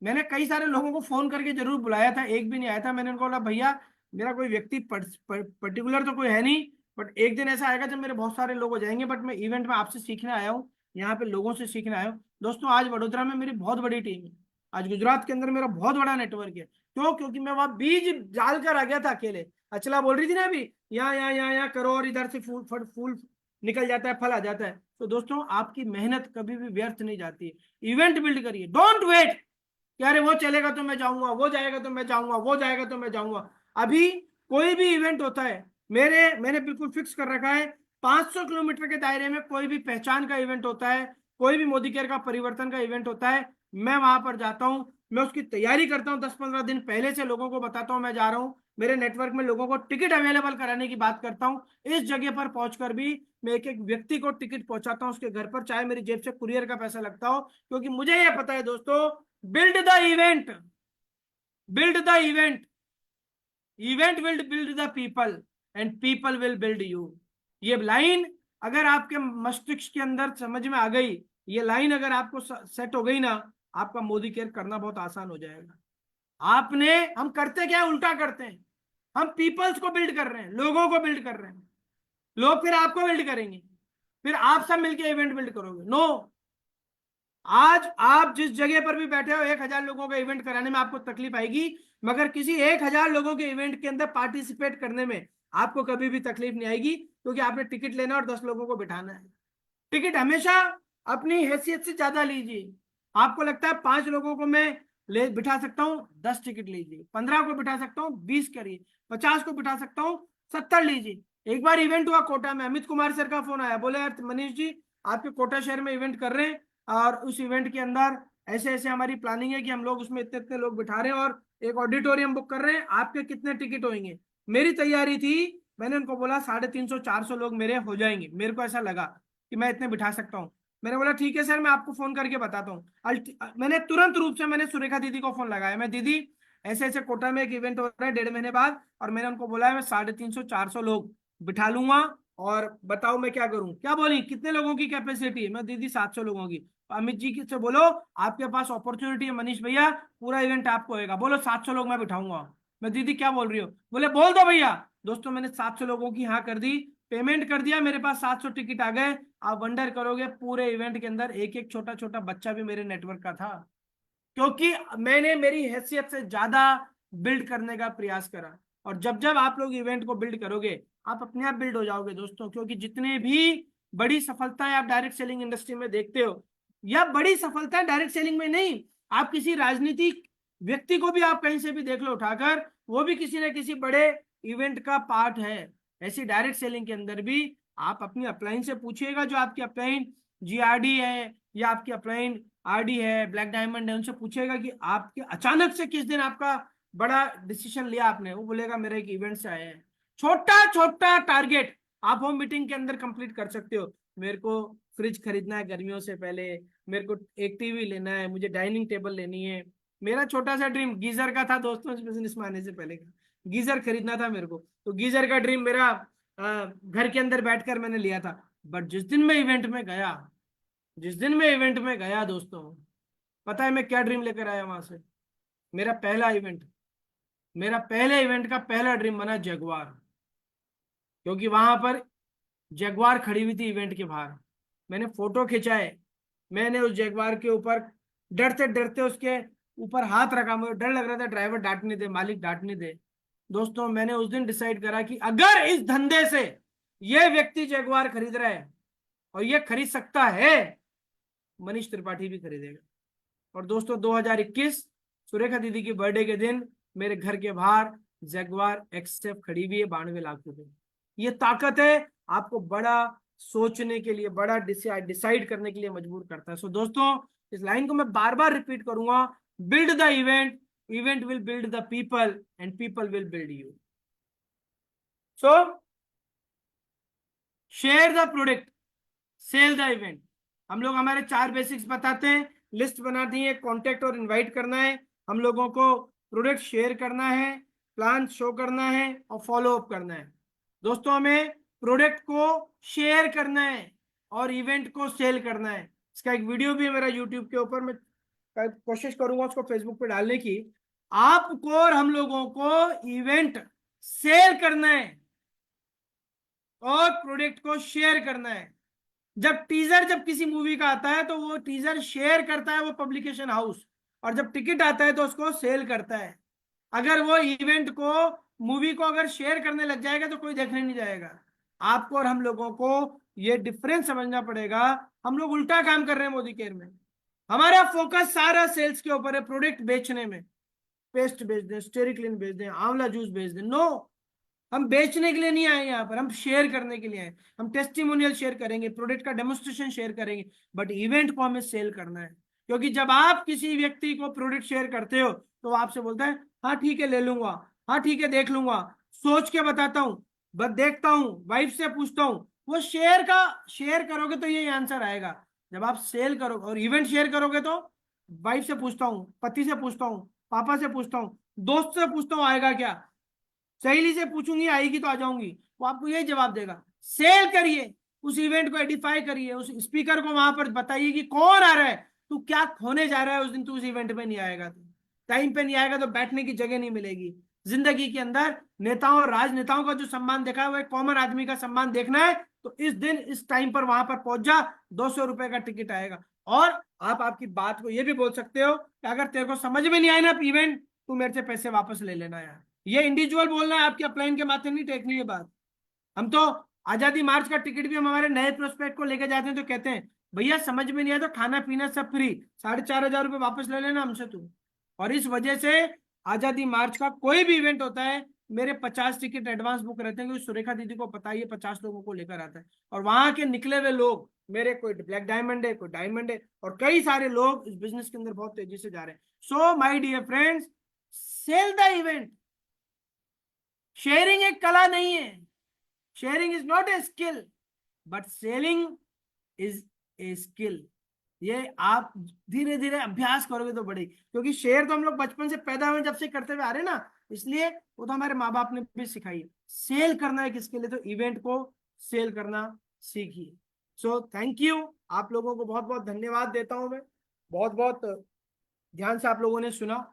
मैंने कई सारे लोगों को फोन करके जरूर बुलाया था, एक भी नहीं आया था। मैंने उनको बोला भैया मेरा कोई व्यक्ति पर्टिकुलर तो कोई है नहीं, बट एक दिन ऐसा आएगा जब मेरे बहुत सारे लोग हो जाएंगे, बट मैं इवेंट में आपसे सीखने आया हूँ, यहाँ पे लोगों से सीखने आया हूँ। दोस्तों आज वडोदरा में मेरी बहुत बड़ी टीम है, आज गुजरात के अंदर मेरा बहुत बड़ा नेटवर्क है। क्यों? क्योंकि मैं वहां बीज डाल कर आ गया था अकेले। अचला बोल रही थी ना अभी, यहाँ करो और इधर से फूल फूल निकल जाता है, फल आ जाता है। तो दोस्तों आपकी मेहनत कभी भी व्यर्थ नहीं जाती है। इवेंट बिल्ड करिए, डोंट वेट कि अरे वो चलेगा तो मैं जाऊंगा, वो जाएगा तो मैं जाऊंगा, वो जाएगा तो मैं जाऊंगा। अभी कोई भी इवेंट होता है, मैंने बिल्कुल फिक्स कर रखा है, 500 किलोमीटर के दायरे में कोई भी पहचान का इवेंट होता है, कोई भी मोदी केयर का परिवर्तन का इवेंट होता है, मैं वहां पर जाता हूं, मैं उसकी तैयारी करता हूं, 10-15 दिन पहले से लोगों को बताता हूं मैं जा रहा हूं, मेरे नेटवर्क में लोगों को टिकट अवेलेबल कराने की बात करता हूं। इस जगह पर पहुंचकर भी मैं एक एक व्यक्ति को टिकट पहुंचाता हूं उसके घर पर, चाहे मेरी जेब से कुरियर का पैसा लगता हो, क्योंकि मुझे यह पता है दोस्तों, build the event, build the event will build the people and people will build you। ये लाइन अगर आपके मस्तिष्क के अंदर समझ में आ गई, ये लाइन अगर आपको सेट हो गई ना, आपका मोदी केयर करना बहुत आसान हो जाएगा। आपने हम करते क्या है, उल्टा करते हैं, हम पीपल्स को बिल्ड कर रहे हैं, लोगों को बिल्ड कर रहे हैं, लोग फिर आपको बिल्ड करेंगे, फिर आप सब मिलकर इवेंट बिल्ड करोगे। नो, आज आप जिस जगह पर भी बैठे हो 1000 लोगों का इवेंट कराने में आपको तकलीफ आएगी, मगर किसी 1000 लोगों के इवेंट के अंदर पार्टिसिपेट करने में आपको कभी भी तकलीफ नहीं आएगी, क्योंकि आपने टिकट लेना और 10 लोगों को बिठाना है। टिकट हमेशा अपनी हैसियत से ज्यादा लीजिए। आपको लगता है 5 लोगों को मैं ले बिठा सकता हूँ, 10 टिकट लीजिए। 15 को बिठा सकता हूँ, 20 करिए। 50 को बिठा सकता हूँ, 70 लीजिए। एक बार इवेंट हुआ कोटा में, अमित कुमार सर का फोन आया, बोले यार मनीष जी आपके कोटा शहर में इवेंट कर रहे हैं और उस इवेंट के अंदर ऐसे ऐसे हमारी प्लानिंग है कि हम लोग उसमें इतने इतने लोग बिठा रहे हैं और एक ऑडिटोरियम बुक कर रहे हैं, आपके कितने टिकट होंगे? मेरी तैयारी थी मैंने उनको बोला 350-400 लोग मेरे हो जाएंगे, मेरे को ऐसा लगा कि मैं इतने बिठा सकता हूँ। मैंने बोला ठीक है सर, मैं आपको फोन करके बताता हूँ। मैंने तुरंत रूप से मैंने सुरेखा दीदी को फोन लगाया, मैं दीदी ऐसे ऐसे कोटा में एक इवेंट हो रहा है 1.5 महीने बाद, और मैंने उनको बोला है मैं 350-400 लोग बिठा लूंगा, और बताओ मैं क्या करूं। क्या बोली, कितने लोगों की कैपेसिटी है? मैं दीदी 700 लोगों की। अमित जी से बोलो आपके पास अपॉर्चुनिटी है, मनीष भैया पूरा इवेंट आपको होएगा, बोलो 700 लोग मैं बिठाऊंगा। मैं दीदी क्या बोल रही हो? बोले बोल दो भैया। दोस्तों मैंने 700 लोगों की हाँ कर दी, पेमेंट कर दिया, मेरे पास 700 टिकट आ गए। आप वंडर करोगे पूरे इवेंट के अंदर एक एक छोटा छोटा बच्चा भी मेरे नेटवर्क का था, क्योंकि मैंने मेरी हैसियत से ज्यादा बिल्ड करने का प्रयास करा। और जब जब आप लोग इवेंट को बिल्ड करोगे आप अपने आप बिल्ड हो जाओगे दोस्तों, क्योंकि जितने भी बड़ी सफलताएं आप डायरेक्ट सेलिंग इंडस्ट्री में देखते हो, या बड़ी सफलताएं डायरेक्ट सेलिंग में नहीं, आप किसी राजनीतिक व्यक्ति को भी आप कहीं से भी देख लो उठाकर, वो भी किसी न किसी बड़े इवेंट का पार्ट है। ऐसी डायरेक्ट सेलिंग के अंदर भी आप अपनी अपलाइन से पूछिएगा, जो आपकी अपलाइन जीआरडी है या आपकी अपलाइन आरडी है, ब्लैक डायमंड है, उनसे पूछेगा कि आपके अचानक से किस दिन आपका बड़ा डिसीजन लिया आपने, वो बोलेगा मेरे एक इवेंट से आए हैं। छोटा छोटा टारगेट आप होम मीटिंग के अंदर कंप्लीट कर सकते हो। मेरे को फ्रिज खरीदना है गर्मियों से पहले, मेरे को एक टीवी लेना है, मुझे डाइनिंग टेबल लेनी है। मेरा छोटा सा ड्रीम गीजर का था दोस्तों, बिजनेस में आने से पहले गीजर खरीदना था मेरे को, तो गीजर का ड्रीम मेरा घर के अंदर बैठकर मैंने लिया था। बट जिस दिन मैं इवेंट में गया, दोस्तों पता है मैं क्या ड्रीम लेकर आया वहां से? मेरा पहला इवेंट, मेरा पहले इवेंट का पहला ड्रीम बना जगुआर, क्योंकि वहां पर जगुआर खड़ी हुई थी इवेंट के बाहर। मैंने फोटो खिंचाए, मैंने उस जगुआर के ऊपर डरते डरते उसके ऊपर हाथ रखा, मुझे डर लग रहा था ड्राइवर डांटने दे, मालिक डांटने दे। दोस्तों मैंने उस दिन डिसाइड करा कि अगर इस धंधे से ये व्यक्ति जगुआर खरीद रहा है और ये खरीद सकता है, मनीष त्रिपाठी भी खरीदेगा। और दोस्तों 2021 सुरेखा दीदी की बर्थडे के दिन मेरे घर के बाहर जगुआर एक्सएफ खड़ी हुई है 92 लाख रुपए। ये ताकत है, आपको बड़ा सोचने के लिए, बड़ा डिसाइड करने के लिए मजबूर करता है। सो दोस्तों इस लाइन को मैं बार बार रिपीट करूंगा, build the event, event will build the people and people will build you. So share the product, sell the event. हम लोग हमारे 4 बेसिक्स बताते हैं, लिस्ट बना दी है, कॉन्टेक्ट और इनवाइट करना है, हम लोगों को प्रोडक्ट शेयर करना है, प्लान शो करना है और फॉलो अप करना है। दोस्तों हमें प्रोडक्ट को शेयर करना है और इवेंट को सेल करना है। इसका एक वीडियो भी है मेरा यूट्यूब के ऊपर, मैं कोशिश करूंगा उसको फेसबुक पे डालने की। आपको और हम लोगों को इवेंट सेल करना है और प्रोडक्ट को शेयर करना है। जब किसी मूवी का आता है तो वो टीजर शेयर करता है वो पब्लिकेशन हाउस, और जब टिकट आता है तो उसको सेल करता है। अगर वो इवेंट को, मूवी को अगर शेयर करने लग जाएगा तो कोई देखने नहीं जाएगा। आपको और हम लोगों को ये डिफरेंस समझना पड़ेगा। हम लोग उल्टा काम कर रहे हैं मोदी केयर में, हमारा फोकस सारा सेल्स के ऊपर है, प्रोडक्ट बेचने में। पेस्ट बेच दें, स्टेरिक्लिन बेच दें, आंवला जूस बेच दें, नो, हम बेचने के लिए नहीं आए यहाँ पर, हम शेयर करने के लिए आए। हम टेस्टिमोनियल शेयर करेंगे, प्रोडक्ट का डेमोन्स्ट्रेशन शेयर करेंगे, बट इवेंट को हमें सेल करना है। क्योंकि जब आप किसी व्यक्ति को प्रोडक्ट शेयर करते हो तो वो आपसे बोलता है हाँ ठीक है ले लूंगा, हाँ ठीक है देख लूंगा, सोच के बताता हूँ, बस देखता हूँ, वाइफ से पूछता हूँ। वो शेयर करोगे तो ये आंसर आएगा। जब आप सेल करोगे और इवेंट शेयर करोगे तो वाइफ से पूछता हूँ, पति से पूछता हूँ, पापा से पूछता हूँ, दोस्त से पूछता हूँ आएगा क्या, सहेली से पूछूंगी आएगी तो आ जाऊंगी, वो आपको यही जवाब देगा। सेल करिए, उस इवेंट को एडिफाई करिए, उस स्पीकर को वहां पर बताइए कि कौन आ रहा है, तू क्या खोने जा रहा है उस दिन, तू उस इवेंट में नहीं आएगा, तो टाइम पे नहीं आएगा तो बैठने की जगह नहीं मिलेगी। जिंदगी के अंदर नेताओं और राजनेताओं का जो सम्मान देखा है वो एक कॉमन आदमी का सम्मान देखना है, तो इस दिन इस टाइम पर वहां पर पहुंच जा, 200 रुपए का टिकट आएगा। और आप आपकी बात को ये भी बोल सकते हो कि अगर तेरे को समझ में नहीं आए ना इवेंट, तू मेरे से पैसे वापस ले लेना यार। ये इंडिविजुअल बोलना है, आपके अपलाइन के माध्यम नहीं टेकनी है बात। हम तो आजादी मार्च का टिकट भी हम हमारे नए प्रोस्पेक्ट को लेके जाते हैं तो कहते हैं भैया समझ में नहीं आया तो खाना पीना सब फ्री, 4,500 रुपये वापस ले लेना हमसे तू। और इस वजह से आजादी मार्च का कोई भी इवेंट होता है मेरे 50 टिकट एडवांस बुक रहते हैं, क्योंकि सुरेखा दीदी को पता है ये 50 लोगों को लेकर आता है। और वहां के निकले हुए लोग मेरे, कोई ब्लैक डायमंड है, कोई डायमंड है, और कई सारे लोग इस बिजनेस के अंदर बहुत तेजी से जा रहे हैं। So my dear friends, sell the event. Sharing एक कला नहीं है, sharing is not a skill but selling is a skill. ये आप धीरे धीरे अभ्यास करोगे तो बढ़ेगी, क्योंकि शेयर तो हम लोग बचपन से पैदा हुए जब से करते हुए आ रहे हैं ना, इसलिए वो तो हमारे माँ बाप ने भी सिखाई है। सेल करना है किसके लिए, तो इवेंट को सेल करना सीखिए। सो थैंक यू, आप लोगों को बहुत बहुत धन्यवाद देता हूं मैं, बहुत बहुत ध्यान से आप लोगों ने सुना।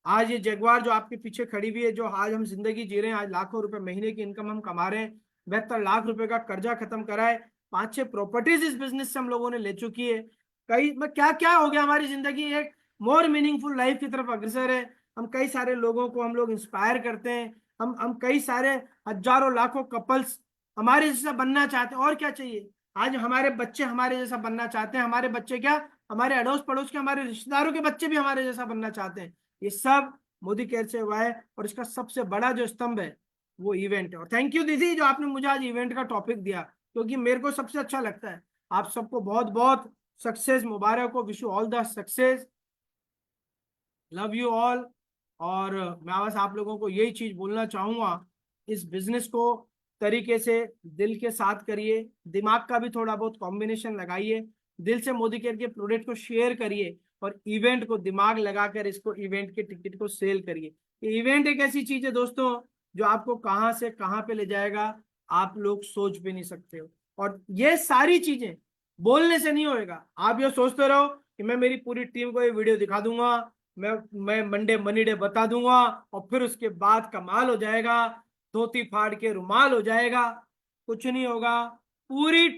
आज ये जगुआर जो आपके पीछे खड़ी हुई है, जो आज हम जिंदगी जी रहे हैं, आज लाखों रुपए महीने की इनकम हम कमा रहे हैं, 72 लाख रुपए का कर्जा खत्म करा है, 5-6 प्रॉपर्टीज इस बिजनेस से हम लोगों ने ले चुकी है, कई क्या क्या हो गया, हमारी जिंदगी एक मोर मीनिंगफुल लाइफ की तरफ अग्रसर है। हम कई सारे लोगों को हम लोग इंस्पायर करते हैं, हम कई सारे हजारों लाखों कपल्स हमारे जैसा बनना चाहते हैं, और क्या चाहिए। आज हमारे बच्चे हमारे जैसा बनना चाहते हैं, हमारे बच्चे क्या, हमारे अड़ोस पड़ोस के हमारे रिश्तेदारों के बच्चे भी हमारे जैसा बनना चाहते हैं। ये सब मोदी केयर से हुआ है, और इसका सबसे बड़ा जो स्तंभ है वो इवेंट है। और थैंक यू दीदी जो आपने मुझे आज इवेंट का टॉपिक दिया, क्योंकि मेरे को सबसे अच्छा लगता है। आप सबको बहुत बहुत सक्सेस मुबारक हो, wish you all the success, love you all. और मैं बस आप लोगों को यही चीज बोलना चाहूंगा, इस बिजनेस को तरीके से दिल के साथ करिए, दिमाग का भी थोड़ा बहुत कॉम्बिनेशन लगाइए, दिल से मोदी केयर के प्रोडक्ट को शेयर करिए, और इवेंट को दिमाग लगाकर इसको इवेंट के टिकट को सेल करिए। ये इवेंट एक ऐसी चीज है दोस्तों जो आपको कहाँ से कहाँ पे ले जाएगा आप लोग सोच भी नहीं सकते हो। और ये सारी चीजें बोलने से नहीं होएगा। आप ये सोचते रहो कि मैं मेरी पूरी टीम को ये वीडियो दिखा दूंगा, मैं मंडे मनी डे बता दूंगा, और फिर उसके बाद कमाल हो जाएगा, धोती फाड़ के रुमाल हो जाएगा। कुछ नहीं होगा। पूरी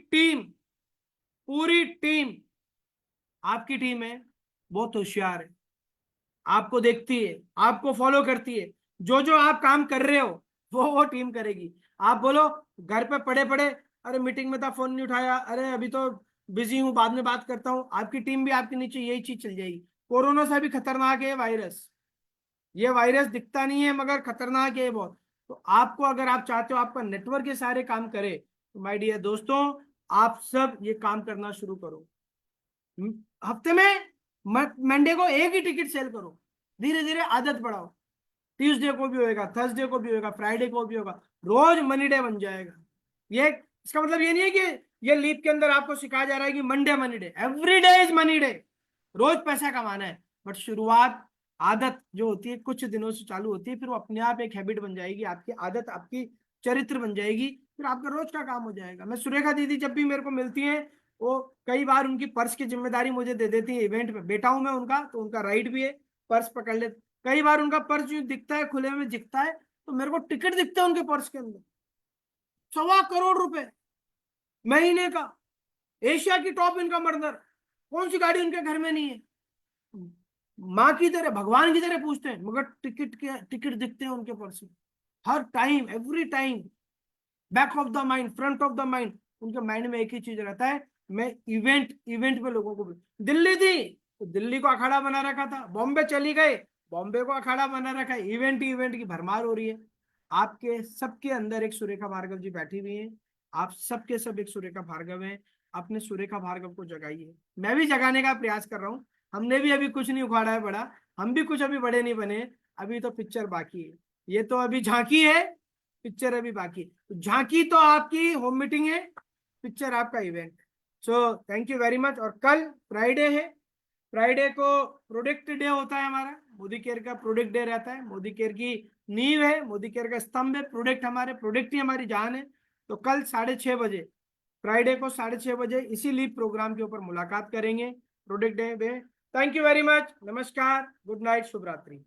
टीम आपकी टीम है, बहुत होशियार है, आपको देखती है, आपको फॉलो करती है, जो जो आप काम कर रहे हो वो टीम करेगी। आप बोलो घर पे पड़े पड़े, अरे मीटिंग में था फोन नहीं उठाया, अरे अभी तो बिजी हूं बाद में बात करता हूं, आपकी टीम भी आपके नीचे यही चीज चल जाएगी। कोरोना से भी खतरनाक है वायरस, ये वायरस दिखता नहीं है मगर खतरनाक है बहुत। तो आपको अगर आप चाहते हो आपका नेटवर्क ये सारे काम करे, तो माय डियर दोस्तों आप सब ये काम करना शुरू करो। हफ्ते में मंडे को एक ही टिकट सेल करो, धीरे धीरे आदत बढ़ाओ, ट्यूसडे को भी होएगा, थर्सडे को भी होगा, फ्राइडे को भी होगा, रोज मनी डे बन जाएगा। ये इसका मतलब ये नहीं है कि ये लीप के अंदर आपको सिखाया जा रहा है कि Monday money day, every day is money day, रोज पैसा कमाना है। बट शुरुआत आदत जो होती है कुछ दिनों से चालू होती है, फिर वो अपने आप एक हैबिट बन जाएगी, आपकी आदत आपकी चरित्र बन जाएगी, फिर आपका रोज का काम हो जाएगा। मैं सुरेखा दीदी जब भी मेरे को मिलती है, वो कई बार उनकी पर्स की जिम्मेदारी मुझे दे देती है। इवेंट में बैठा हूं मैं उनका, तो उनका राइट भी है, पर्स पकड़ ले। कई बार उनका पर्स जो दिखता है खुले में दिखता है, तो मेरे को टिकट दिखता है उनके पर्स के अंदर, 1.25 करोड़ महीने का, एशिया की टॉप इनकम अर्नर, कौन सी गाड़ी उनके घर में नहीं है। माँ की तरह भगवान की तरह पूछते हैं, मगर टिकट दिखते हैं उनके पर्स में हर time, every time, back of the mind, front of the mind, उनके माइंड में एक ही चीज रहता है, मैं इवेंट पे लोगों को। दिल्ली थी तो दिल्ली को अखाड़ा बना रखा था, बॉम्बे चली गए, बॉम्बे को अखाड़ा बना रखा है, इवेंट की भरमार हो रही है। आपके सबके अंदर एक सुरेखा भार्गव जी बैठी हुई है, आप सबके सब एक सुरेखा भार्गव है, अपने सुरेखा भार्गव को जगाइए। मैं भी जगाने का प्रयास कर रहा हूँ, हमने भी अभी कुछ नहीं उखाड़ा है बड़ा, हम भी कुछ अभी बड़े नहीं बने, अभी तो पिक्चर बाकी है, ये तो अभी झांकी है, पिक्चर अभी बाकी। तो झांकी तो आपकी होम मीटिंग है, पिक्चर आपका event. So thank you very much. और कल फ्राइडे है, फ्राइडे को प्रोडक्ट डे होता है हमारा, मोदी केयर का प्रोडक्ट डे रहता है, मोदी केयर की नींव है, मोदी केयर का स्तंभ है प्रोडक्ट, हमारे प्रोडक्ट ही हमारी जान है। तो कल 6:30 बजे, फ्राइडे को 6:30 बजे इसी लीव प्रोग्राम के ऊपर मुलाकात करेंगे प्रोडक्ट डे में। थैंक यू वेरी मच, नमस्कार, गुड नाइट, शुभ रात्रि।